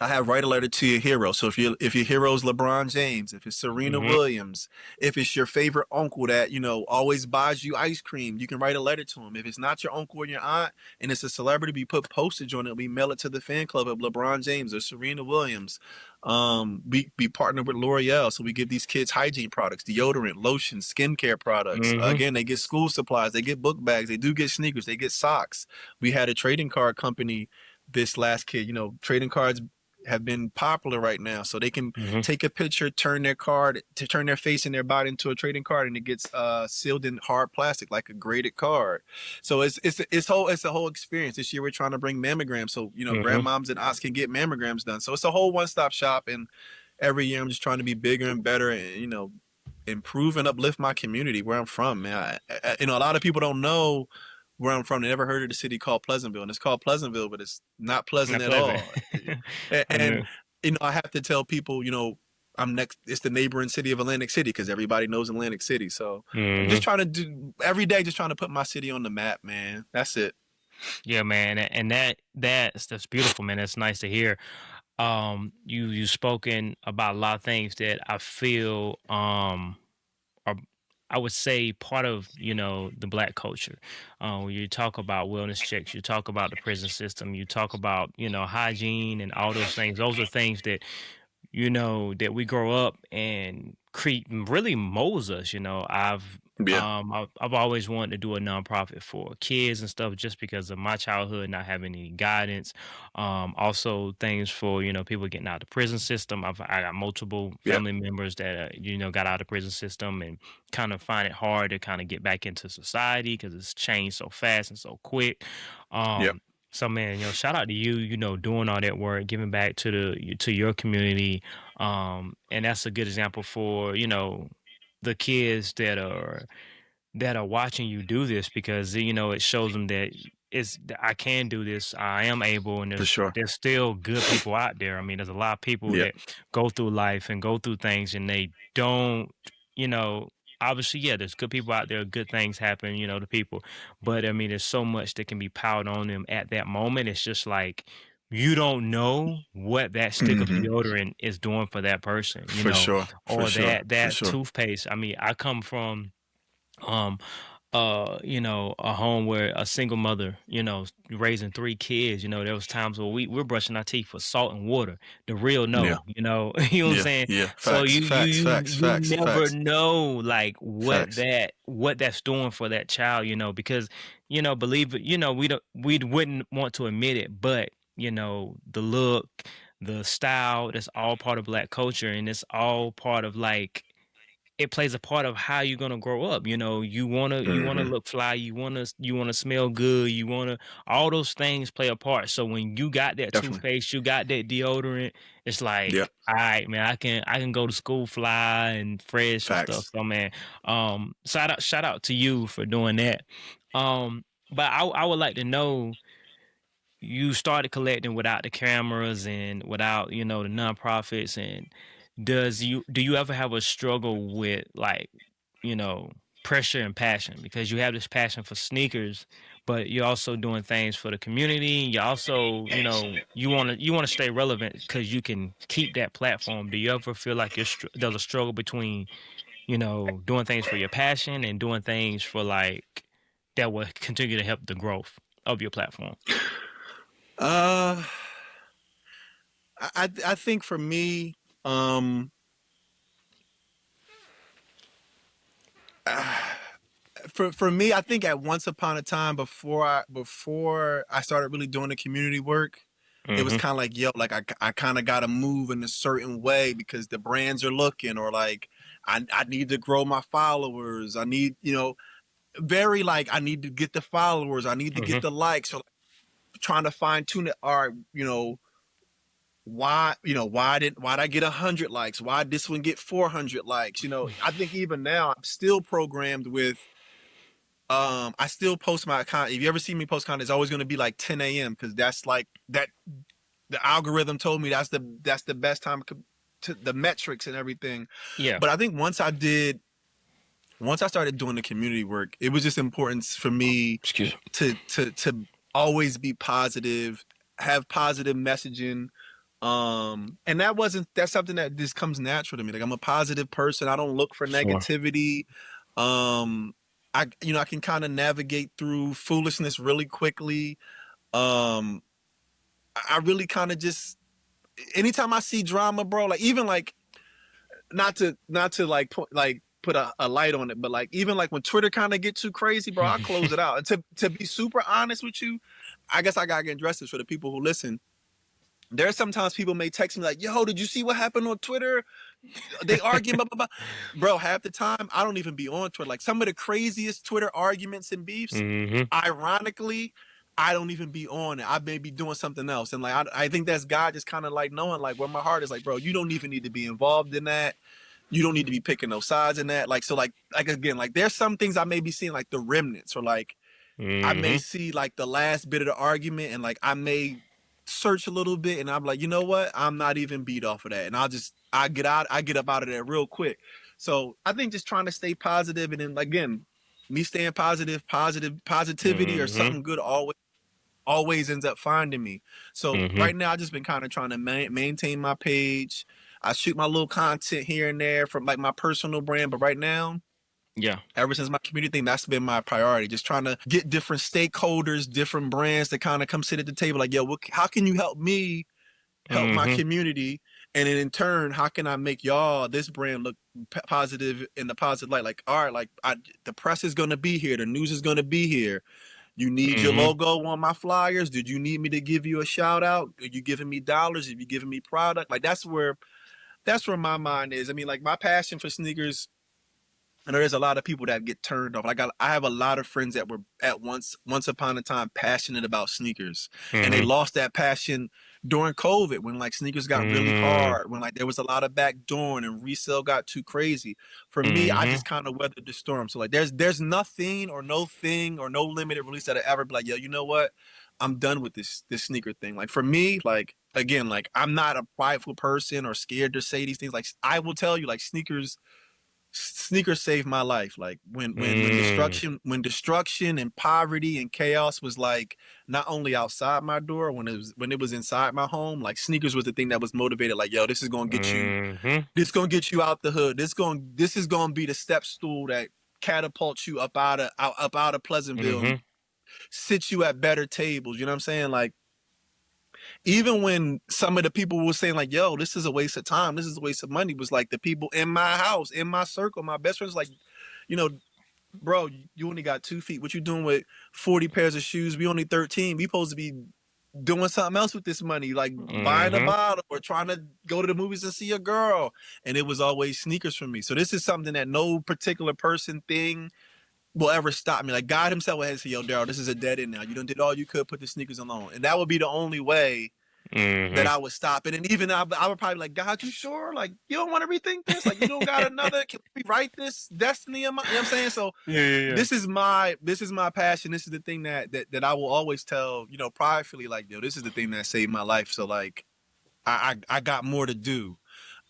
I have write a letter to your hero. So if your hero is LeBron James, if it's Serena Mm-hmm. Williams, if it's your favorite uncle that always buys you ice cream, you can write a letter to him. If it's not your uncle or your aunt and it's a celebrity, we put postage on it. We mail it to the fan club of LeBron James or Serena Williams. We partner with L'Oreal, so we give these kids hygiene products, deodorant, lotion, skincare products. Mm-hmm. Again, they get school supplies, they get book bags, they do get sneakers, they get socks. We had a trading card company this last kid. Trading cards have been popular right now, so they can Mm-hmm. take a picture, turn their face and their body into a trading card, and it gets sealed in hard plastic like a graded card. So it's a whole experience. This year we're trying to bring mammograms, so Mm-hmm. grandmoms and aunts can get mammograms done. So it's a whole one-stop shop, and every year I'm just trying to be bigger and better, and improve and uplift my community where I'm from, man. A lot of people don't know where I'm from. They never heard of the city called Pleasantville, and it's called Pleasantville, but it's not pleasant Not at pleasant. all. I And know. I have to tell people, I'm next. It's the neighboring city of Atlantic City because everybody knows Atlantic City. So I'm Mm-hmm. just trying to do every day, just trying to put my city on the map, man. That's it. Yeah, man, and that's beautiful, man. That's nice to hear. You spoken about a lot of things that I feel are, I would say, part of the black culture. When you talk about wellness checks, you talk about the prison system, you talk about hygiene and all those things. Those are things that that we grow up and create really molds us. Yeah. I've always wanted to do a nonprofit for kids and stuff just because of my childhood not having any guidance. Also things for people getting out of the prison system. I got multiple Yeah. family members that got out of the prison system and kind of find it hard to kind of get back into society because it's changed so fast and so quick. Yeah. Um, so man, shout out to you, doing all that work, giving back to your community. And that's a good example for, the kids that are watching you do this because it shows them that I can do this. I am able, and For sure. there's still good people out there. I mean, there's a lot of people Yeah. that go through life and go through things, and they don't, you know. Obviously, yeah, there's good people out there. Good things happen, to people. But I mean, there's so much that can be piled on them at that moment. It's just like you don't know what that stick of Hmm. deodorant is doing for that person, For sure. For or sure. For that sure. toothpaste. I mean, I come from um a home where a single mother, raising three kids. There was times where we're brushing our teeth with salt and water, the real Yeah. no, you know what I'm Yeah. saying? Yeah. So Facts. Facts. Facts. you Facts. never Facts. know like Facts. what that's doing for that child, because believe it, we wouldn't want to admit it, but the look, the style, that's all part of black culture, and it's all part of like it plays a part of how you're gonna grow up. You wanna Hmm. look fly, you wanna smell good, all those things play a part. So when you got that Definitely. toothpaste, you got that deodorant, it's Yeah. like, all right, man, I can go to school fly and fresh and stuff. Facts. So man, shout out to you for doing that. But I would like to know, you started collecting without the cameras and without the nonprofits, and do you ever have a struggle with like pressure and passion, because you have this passion for sneakers, but you're also doing things for the community, you also you want to stay relevant because you can keep that platform. Do you ever feel like there's a struggle between doing things for your passion and doing things for like that will continue to help the growth of your platform? Uh, I think for me, um, for me, I think at once upon a time before I started really doing the community work, it was Mhm. kind of like, yo, like I kind of got to move in a certain way because the brands are looking, or like I need to grow my followers. I need, very like I need to get the followers. I need to get Mhm. the likes. So trying to fine tune it. All right, why'd I get 100 likes? Why'd this one get 400 likes? I think even now I'm still programmed with I still post my account. If you ever see me post content, it's always going to be like 10 a.m. because that's like that the algorithm told me that's the best time to the metrics and everything. Yeah. But I think once I started doing the community work, it was just important for me Excuse me. to always be positive, have positive messaging, And that's something that just comes natural to me. Like I'm a positive person. I don't look for Sure. negativity. Um, I can kind of navigate through foolishness really quickly. Um, I really kind of just anytime I see drama, bro, like even like not to like put a light on it, but like even like when Twitter kind of get too crazy, bro, I close it out. And to be super honest with you, I guess I gotta get addressed this for the people who listen. There are sometimes people may text me like, "Yo, did you see what happened on Twitter? They arguing, blah, blah, blah." Bro, half the time I don't even be on Twitter. Like some of the craziest Twitter arguments and beefs, Mm-hmm. ironically, I don't even be on it. I may be doing something else. And like I think that's God just kind of like knowing like where my heart is like, bro, you don't even need to be involved in that. You don't need to be picking no sides in that. Like so like again, like there's some things I may be seeing like the remnants or like I may Mm-hmm. see like the last bit of the argument and like I may search a little bit and I'm like, you know what? I'm not even beat off of that. And I get up out of there real quick. So I think just trying to stay positive and then again, me staying positivity or Mm-hmm. something good always ends up finding me. So Mm-hmm. right now I just been kind of trying to maintain my page. I shoot my little content here and there from like my personal brand, but right now Yeah. ever since my community thing, that's been my priority. Just trying to get different stakeholders, different brands to kind of come sit at the table. Like, yo, how can you help me help my Mm-hmm. community? And then in turn, how can I make y'all this brand look positive in the positive light? Like, all right, like the press is gonna be here, the news is gonna be here. You need your Mm-hmm. logo on my flyers. Did you need me to give you a shout out? Are you giving me dollars? Are you giving me product? Like that's where my mind is. I mean, like my passion for sneakers I know there's a lot of people that get turned off. I have a lot of friends that were at once upon a time passionate about sneakers, and they Mm-hmm. lost that passion during COVID when like sneakers got really hard, when like there was a lot of backdooring and resale got too crazy. For me, I Mm-hmm. just kind of weathered the storm. So like there's nothing or no thing or no limited release that I ever be like, yo, you know what? I'm done with this sneaker thing. Like for me, like again, like I'm not a prideful person or scared to say these things. Like I will tell you, like sneakers saved my life. Like Mm-hmm. when destruction and poverty and chaos was like not only outside my door, when it was inside my home, like sneakers was the thing that was motivated. Like, yo, Mm-hmm. this gonna get you out the hood. This is gonna be the step stool that catapults you up out of Pleasantville and Mm-hmm. sits you at better tables. You know what I'm saying? Like even when some of the people were saying like, yo, this is a waste of time, this is a waste of money, was like the people in my house, in my circle, my best friends, like, you know, bro, you only got 2 feet. What you doing with 40 pairs of shoes? We only 13. We supposed to be doing something else with this money, like buying a Mm-hmm. bottle or trying to go to the movies and see a girl. And it was always sneakers for me. So this is something that no particular person thing will ever stop me. Like God himself will say, yo, Darryl, this is a dead end now. You done did all you could, put the sneakers alone. And that would be the only way that Mm-hmm. I would stop it. And even I would probably be like, God, you sure? Like, you don't want to rethink this? Like, you don't got another? Can we rewrite this destiny of mine? You know what I'm saying? So Yeah, yeah, yeah. this is my passion. This is the thing that I will always tell, pridefully, like, yo, this is the thing that saved my life. So like, I got more to do.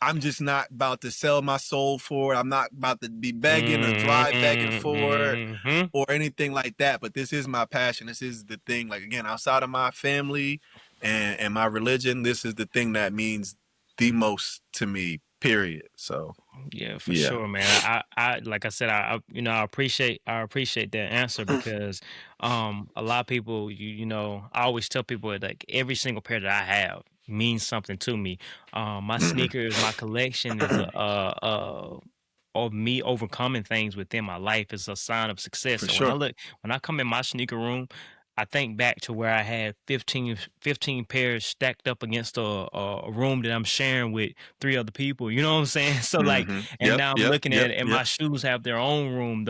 I'm just not about to sell my soul for it. I'm not about to be begging or drive begging for it Mm-hmm. or anything like that. But this is my passion. This is the thing. Like again, outside of my family and my religion, this is the thing that means the most to me. Period. So Yeah, for yeah, sure, man. I like I said, I appreciate that answer because, a lot of people, I always tell people that, like every single pair that I have means something to me. My sneakers, my collection is of me overcoming things within my life is a sign of success. for So sure. when I come in my sneaker room, I think back to where I had 15 pairs stacked up against a room that I'm sharing with three other people. You know what I'm saying? So like, and Yep. now I'm Yep. looking Yep. at it, and Yep. my shoes have their own room.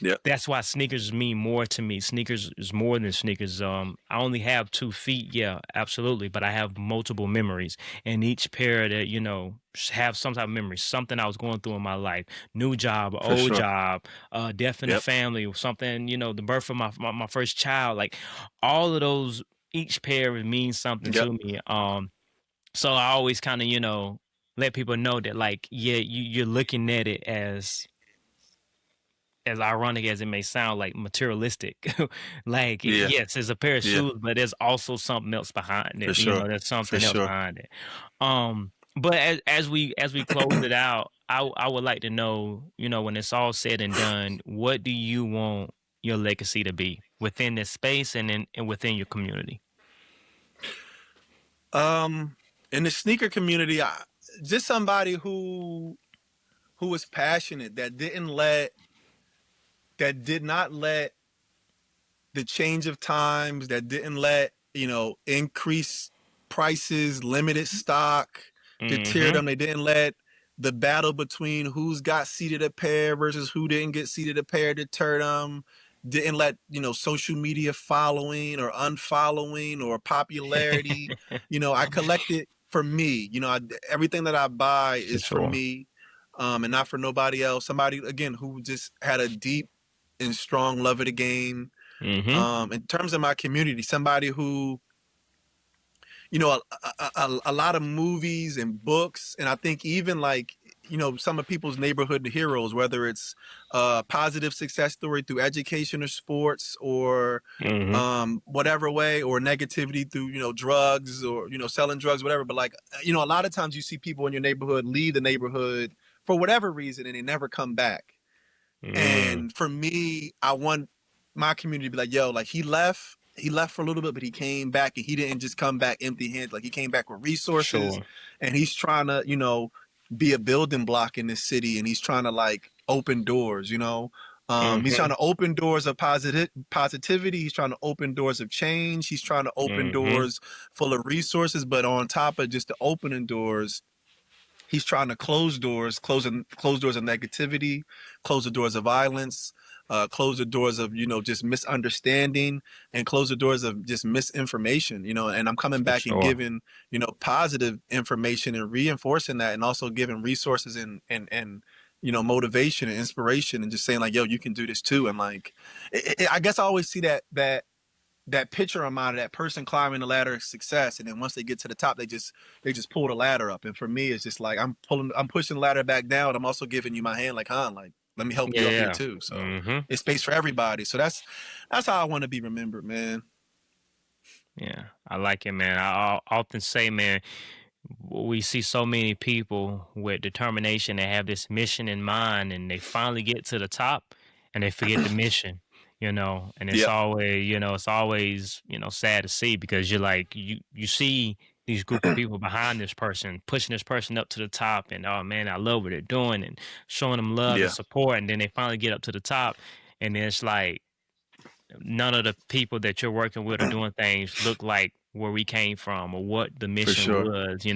Yep. That's why sneakers mean more to me. Sneakers is more than sneakers. I only have 2 feet, yeah, absolutely, but I have multiple memories, and each pair that have some type of memory, something I was going through in my life, new job, For old sure. job, death in the Yep. family, or something, the birth of my first child, like all of those. Each pair means something Yep. to me. So I always kind of let people know that, like, yeah, you're looking at it as as ironic as it may sound, like materialistic. Like, Yeah, yes, it's a pair of yeah, shoes, but there's also something else behind for it. You sure, know, there's for something else sure. behind it. But as we close it out, I would like to know, when it's all said and done, what do you want your legacy to be within this space and within your community? In the sneaker community, just somebody who was passionate, that did not let the change of times, that didn't let, increase prices, limited stock, deter Mhm. them. They didn't let the battle between who's got seated a pair versus who didn't get seated a pair deter them. Didn't let, social media following or unfollowing or popularity. I collected for me. Everything that I buy For is for sure. me, and not for nobody else. Somebody, again, who just had a deep and strong love of the game. Mhm. In terms of my community, somebody who, a lot of movies and books, and I think even like, some of people's neighborhood heroes, whether it's a positive success story through education or sports or Mhm. whatever way, or negativity through, drugs or, selling drugs, whatever. But like, a lot of times you see people in your neighborhood leave the neighborhood for whatever reason and they never come back. Mm. And for me, I want my community to be like, yo, like he left for a little bit, but he came back and he didn't just come back empty handed. Like he came back with For resources sure. and he's trying to, be a building block in this city and he's trying to like open doors. He's trying Mhm. to open doors of positivity. He's trying to open doors of change. He's trying to open Mhm. doors full of resources, but on top of just the opening doors, he's trying to close doors of negativity, close the doors of violence, close the doors of just misunderstanding, and close the doors of just misinformation. And I'm coming For back and sure. giving positive information and reinforcing that, and also giving resources and motivation and inspiration, and just saying like, yo, you can do this too. And like, I guess I always see that picture in mind of that person climbing the ladder of success, and then once they get to the top, they just pull the ladder up. And for me, it's just like I'm pushing the ladder back down. I'm also giving you my hand, like, like, let me help you up here Yeah. too. So Mhm. it's space for everybody. So that's how I want to be remembered, man. Yeah. I like it, man. I often say, man, we see so many people with determination that have this mission in mind and they finally get to the top and they forget the mission, and Yep. it's always, sad to see because you're like you see these group of people behind this person pushing this person up to the top and oh man, I love what they're doing and showing them love and Yeah. support, and then they finally get up to the top and then it's like none of the people that you're working with or doing things look like where we came from or what the For mission sure. was.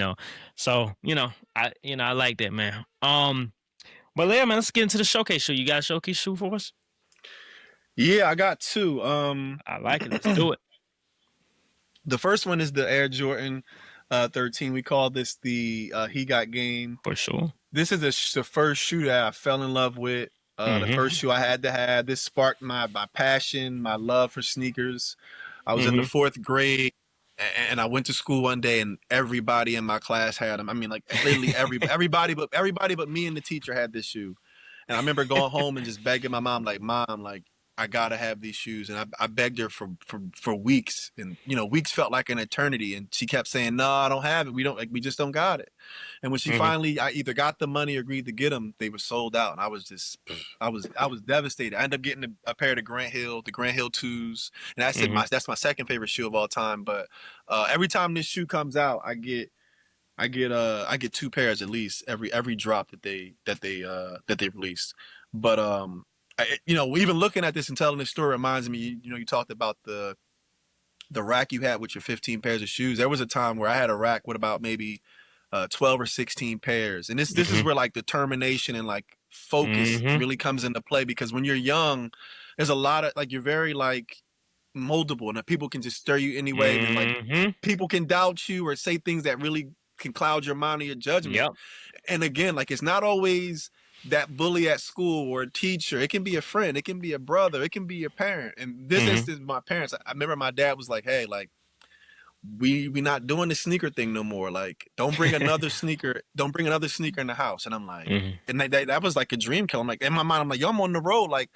So, I like that, man. But yeah, man, let's get into the showcase shoe. You got a showcase shoe for us? Yeah, I got two. I like it. Let's do it. The first one is the Air Jordan 13. We call this the He Got Game. For sure. This is the first shoe that I fell in love with. The first Mm-hmm. shoe I had to have. This sparked my passion, my love for sneakers. I was in the Mm-hmm. fourth grade, and I went to school one day, and everybody in my class had them. I mean, like literally everybody but me and the teacher had this shoe. And I remember going home and just begging my mom, like, Mom, like, I gotta have these shoes. And I begged her for weeks, and weeks felt like an eternity. And she kept saying, "No, I don't have it. We just don't got it." And when she Mm-hmm. finally, I either got the money or agreed to get them, they were sold out. And I was just, I was devastated. I ended up getting a pair of the Grant Hill twos, and Mm-hmm. that's my second favorite shoe of all time. But every time this shoe comes out, I get two pairs at least every drop that they released. But even looking at this and telling this story reminds me, you talked about the rack you had with your 15 pairs of shoes. There was a time where I had a rack with about maybe 12 or 16 pairs. And this is Mm-hmm. where like determination and like focus Mm-hmm. really comes into play, because when you're young, there's a lot of like, you're very like moldable, and people can just stir you anyway. And then like Mm-hmm. people can doubt you or say things that really can cloud your mind or your judgment. Yep. And again, like, it's not always that bully at school or a teacher. It can be a friend, it can be a brother, it can be your parent. In this Mm-hmm. instance, my parents, I remember my dad was like, "Hey, like, we not doing the sneaker thing no more. Like, don't bring another sneaker. Don't bring another sneaker in the house. And I'm like, Mhm. and that was like a dream killer. I'm like, in my mind, I'm like, yo, I'm on the road. Like,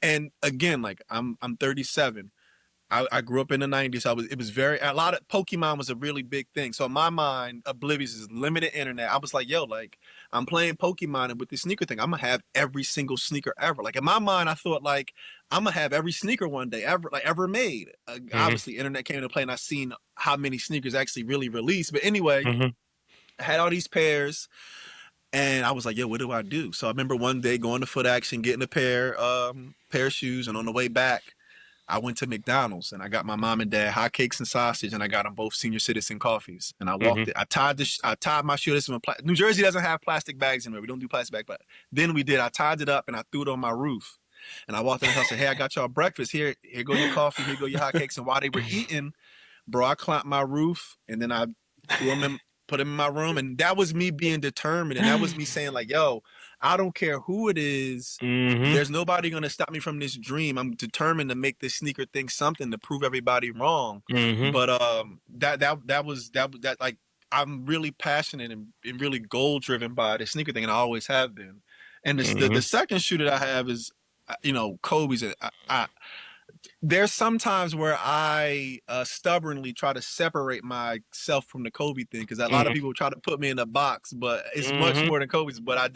and again, like I'm 37. I grew up in the 90s. It was a lot of Pokemon was a really big thing. So in my mind, Oblivious is limited internet. I was like, yo, like I'm playing Pokemon and with this sneaker thing, I'm gonna have every single sneaker ever. Like in my mind, I thought like I'm gonna have every sneaker one day ever made. Mhm. Obviously, internet came into play and I seen how many sneakers actually really released. But anyway, Mhm. I had all these pairs and I was like, yo, what do I do? So I remember one day going to Foot Action, getting a pair of shoes, and on the way back, I went to McDonald's and I got my mom and dad hotcakes and sausage, and I got them both senior citizen coffees. And I walked Mhm. it. I tied my shoe. This is New Jersey doesn't have plastic bags anymore. We don't do plastic bags, but then we did. I tied it up and I threw it on my roof. And I walked in the house and said, hey, I got y'all breakfast. Here go your coffee. Here go your hotcakes. And while they were eating, bro, I climbed my roof and then I threw them in, put them in my room. And that was me being determined. And that was me saying like, yo, I don't care who it is. Mhm. There's nobody going to stop me from this dream. I'm determined to make this sneaker thing something to prove everybody wrong. Mhm. But that like, I'm really passionate and really goal driven by the sneaker thing. And I always have been. And the Mhm. second shoe that I have is, Kobe's. There's sometimes where I stubbornly try to separate myself from the Kobe thing because a lot of Mhm. people try to put me in a box, but it's much Mhm. more than Kobe's. But I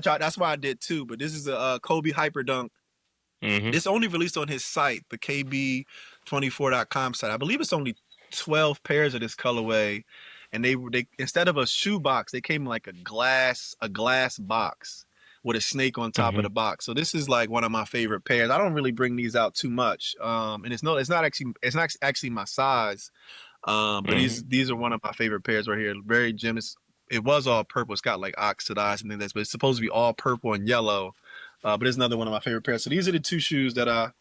tried. That's why I did too. But this is a Kobe Hyper Dunk. Mhm. This only released on his site, the KB24.com site. I believe it's only 12 pairs of this colorway, and they instead of a shoe box, they came in like a glass box with a snake on top of Mhm. the box. So this is like one of my favorite pairs. I don't really bring these out too much, and it's not actually my size. But Mhm. these are one of my favorite pairs right here. Very gem. It was all purple. It's got like oxidized and things, but it's supposed to be all purple and yellow. But it's another one of my favorite pairs. So these are the two shoes that I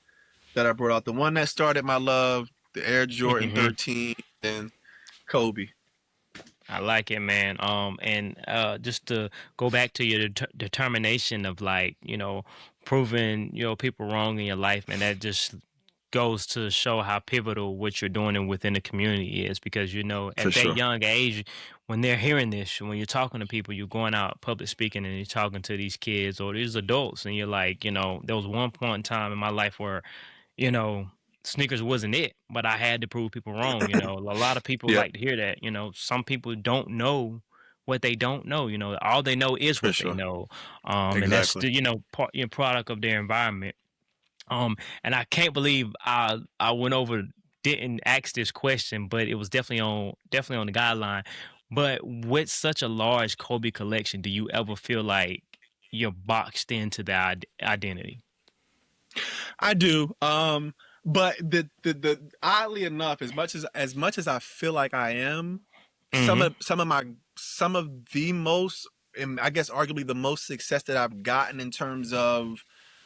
brought out. The one that started my love, the Air Jordan Mhm. 13, and Kobe. I like it, man. And just to go back to your determination of like, proving people wrong in your life, man. That just goes to show how pivotal what you're doing and within the community is, because For at that sure. young age, when they're hearing this, when you're talking to people, you're going out public speaking and you're talking to these kids or these adults, and you're like, there was one point in time in my life where you know, sneakers wasn't it, but I had to prove people wrong. A lot of people Yeah, like to hear that. Some people don't know what they don't know. All they know is for what they sure. know. And that's Exactly. the product of their environment. And I can't believe I went over didn't ask this question, but it was definitely on the guideline. But with such a large Kobe collection, do you ever feel like you're boxed into the identity? I do. But the oddly enough, as much as I feel like I am, some Mm-hmm. of some of my some of the most, and I guess arguably the most success that I've gotten in terms of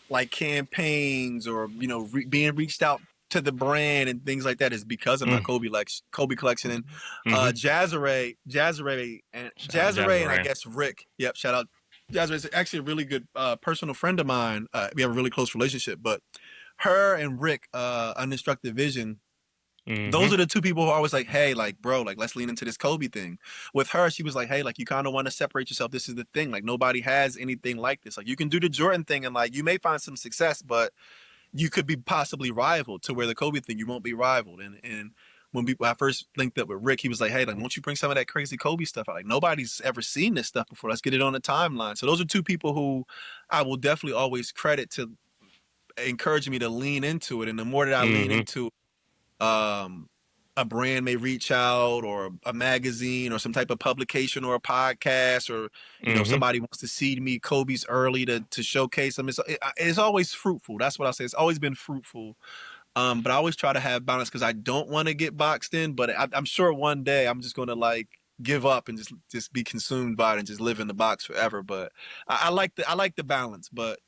like campaigns or being reached out to the brand and things like that is because of my Kobe collection. And Mm-hmm. Shout out Jazzare and I Jazz. guess Rick. Yep, shout out. Jazzare is actually a really good personal friend of mine. We have a really close relationship, but her and Rick, Undestructive Vision, those Mhm. are the two people who are always like, hey, like, bro, like, let's lean into this Kobe thing. With her, she was like, hey, like, you kind of want to separate yourself. This is the thing. Like, nobody has anything like this. Like, you can do the Jordan thing and, like, you may find some success, but you could be possibly rivaled to where the Kobe thing, you won't be rivaled. And when I first linked up with Rick, he was like, hey, like, won't you bring some of that crazy Kobe stuff out? Like, nobody's ever seen this stuff before. Let's get it on the timeline. So those are two people who I will definitely always credit to encouraging me to lean into it. And the more that I lean Mhm. into um, a brand may reach out or a magazine or some type of publication or a podcast or Mhm. somebody wants to see me Kobe's early to showcase them. It's always fruitful. That's what I'll say. It's always been fruitful. But I always try to have balance because I don't want to get boxed in. But I'm sure one day I'm just going to like give up and just be consumed by it and just live in the box forever. But I like the balance. But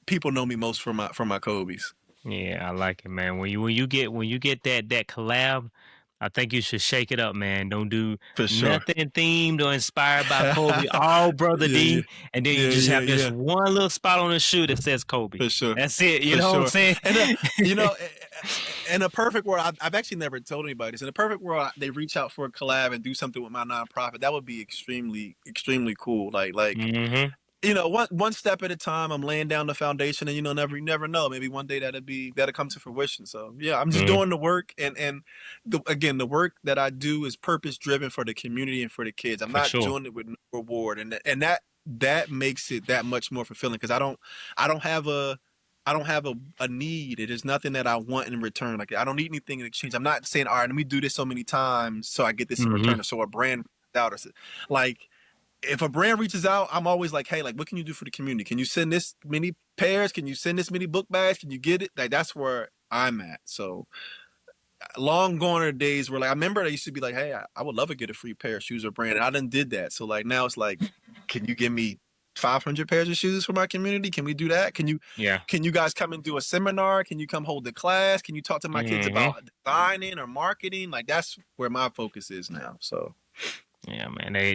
people know me most for my Kobe's. Yeah, I like it, man. When you get that collab, I think you should shake it up, man. Don't do For sure. nothing themed or inspired by Kobe. All brother Yeah, yeah, D, and then you yeah, just yeah, have this yeah. one little spot on the shoe that says Kobe. For sure. That's it. You For know what I'm sure. saying? And you know, in a perfect world, I've actually never told anybody this. In a perfect world, they reach out for a collab and do something with my nonprofit. That would be extremely, extremely cool. Like Mm-hmm. one step at a time. I'm laying down the foundation, and you never know. Maybe one day that'll come to fruition. So yeah, I'm just Mm-hmm. doing the work, and again, the work that I do is purpose driven for the community and for the kids. I'm For not sure. doing it with no reward, and that makes it that much more fulfilling because I don't have a. I don't have a need. It is nothing that I want in return. Like I don't need anything in exchange. I'm not saying, all right, let me do this so many times so I get this in Mm-hmm. return. Or so a brand out or like if a brand reaches out, I'm always like, hey, like, what can you do for the community? Can you send this many pairs? Can you send this many book bags? Can you get it? Like, that's where I'm at. So long gone are the days where, like, I remember I used to be like, hey, I would love to get a free pair of shoes or brand. And I done did that. So, like, now it's like, can you give me 500 pairs of shoes for my community? Can we do that? Yeah. Can you guys come and do a seminar? Can you come hold the class? Can you talk to my kids Mm-hmm. about designing or marketing? Like, that's where my focus is now. So, Yeah, man. They,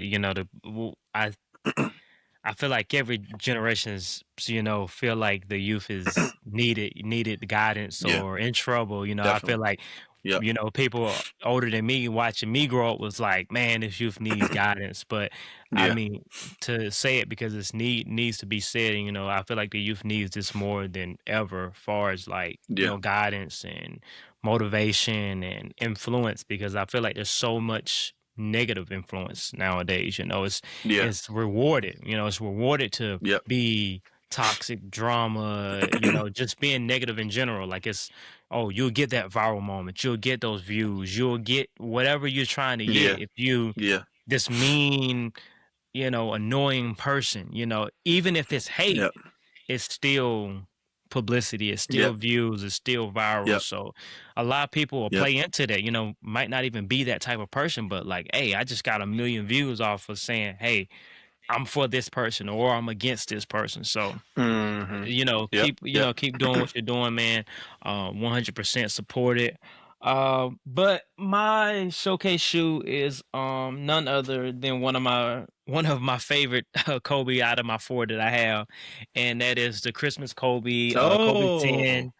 I feel like every generation's, feel like the youth is needed guidance yeah, or in trouble. I feel definitely. like, Yep. people older than me watching me grow up was like, man, this youth needs guidance. But I Yeah. mean, to say it because needs to be said. I feel like the youth needs this more than ever, far as like, Yeah. guidance and motivation and influence, because I feel like there's so much negative influence nowadays. It's Yeah. it's rewarded. It's rewarded to Yep. be toxic drama, just being negative in general. Like oh, you'll get that viral moment, you'll get those views, you'll get whatever you're trying to Yeah. get if you Yeah. this mean, annoying person, even if it's hate, Yep. it's still publicity, it's still Yep. views, it's still viral. Yep. So a lot of people will Yep. play into that, might not even be that type of person, but like, hey, I just got 1 million views off of saying, hey, I'm for this person or I'm against this person. So, Mm-hmm. Yep. Yep. keep doing what you're doing, man. 100% support it. But my showcase shoe is none other than one of my favorite Kobe out of my four that I have, and that is the Christmas Kobe Oh, 10.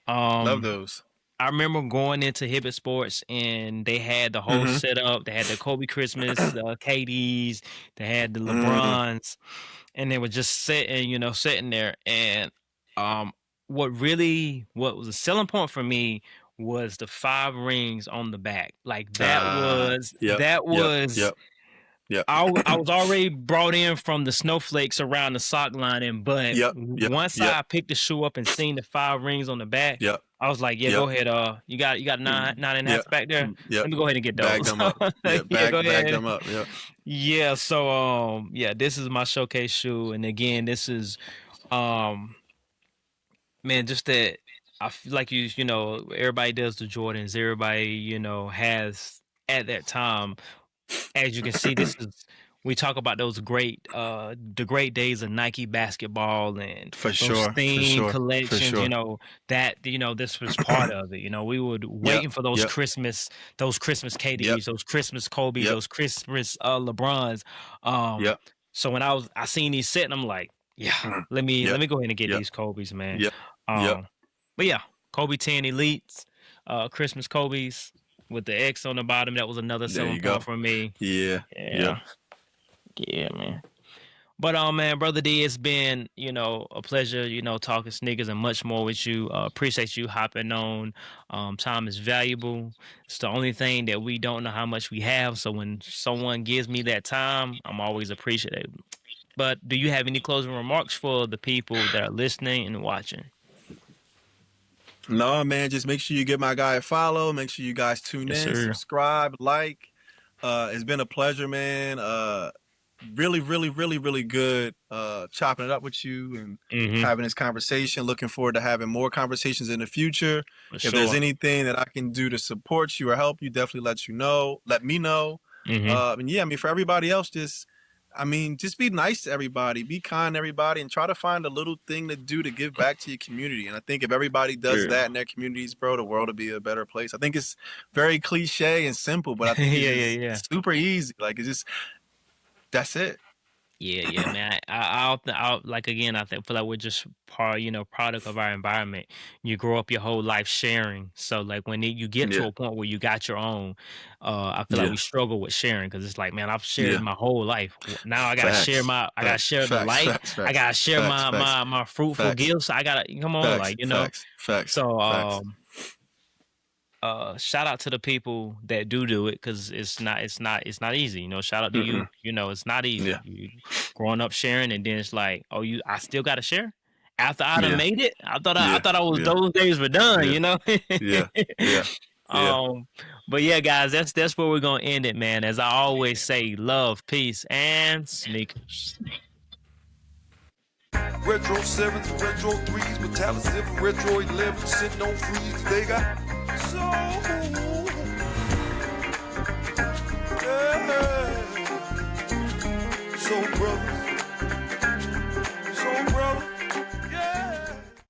love Um, those. I remember going into Hibbett Sports and they had the whole Mm-hmm. setup. They had the Kobe Christmas, KDs, they had the Mm-hmm. LeBrons, and they were just sitting there. And um, what was a selling point for me was the 5 rings on the back. Like Yep. that Yep. was Yep. Yep. I was already brought in from the snowflakes around the sock lining, but Yep. Yep. once Yep. I picked the shoe up and seen the 5 rings on the back, Yep. I was like, "Yeah, Yep. go ahead. You got nine and a Yep. half back there. Yep. Let me go ahead and get Bag those." them up. Yeah. Yeah, go Bag ahead. them up. Yep. Yeah. So yeah, this is my showcase shoe, and again, this is um, man, just that I feel like everybody does the Jordans. Everybody has at that time, as you can see, this is we talk about those the great days of Nike basketball and For those sure. For theme sure. For collections, sure. this was part of it. We would Yep. waiting for those Yep. Christmas Yep. KDs, those Christmas Kobe's, Yep. those Christmas LeBrons. Um Yep. so when I seen these set and I'm like, yeah, Mhm. let Yep. me go ahead and get Yep. these Kobe's, man. Yep. Yep. Um but yeah, Kobe 10 Elites, Christmas Kobe's with the X on the bottom. That was another There selling you go. point for me. Yeah. Yep. Yeah, yeah, man. But man, brother D, it's been a pleasure, talking sneakers and much more with you. Appreciate you hopping on. Time is valuable. It's the only thing that we don't know how much we have. So when someone gives me that time, I'm always appreciative. But do you have any closing remarks for the people that are listening and watching? No, man, just make sure you give my guy a follow. Make sure you guys tune Yes, in, sir. subscribe, like. It's been a pleasure, man. Really, really, really, really good chopping it up with you and Mm-hmm. having this conversation. Looking forward to having more conversations in the future. For If there's sure. anything that I can do to support you or help you, definitely let me know. Mm-hmm. And yeah, I mean, for everybody else, just be nice to everybody, be kind to everybody, and try to find a little thing to do to give back to your community. And I think if everybody does Sure. that in their communities, bro, the world will be a better place. I think it's very cliche and simple, but I think it's Yeah, yeah, just yeah. super easy. Like that's it. Yeah, man. I'll like again. I think feel like we're just product of our environment. You grow up your whole life sharing. So like when you get to Yeah, a point where you got your own, I feel like yeah, we struggle with sharing because it's like, man, I've shared yeah. my whole life. Now Facts, I gotta share the light. I gotta share facts, facts, my fruitful facts, gifts. I gotta come on, facts, like facts, facts, So facts. shout out to the people that do it because it's not easy. Shout out to you. Mm-mm. It's not easy. Yeah, You growing up sharing, and then it's like, oh, I still got to share after I done yeah, made it. I yeah, thought I was yeah, those days were done. yeah, yeah, yeah, yeah. um, but yeah, guys, that's where we're gonna end it, man. As I always say, love, peace, and sneakers. Retro 7s and Retro 3s, Metallic Silver, Retro 11 sitting on freeze. They got soul.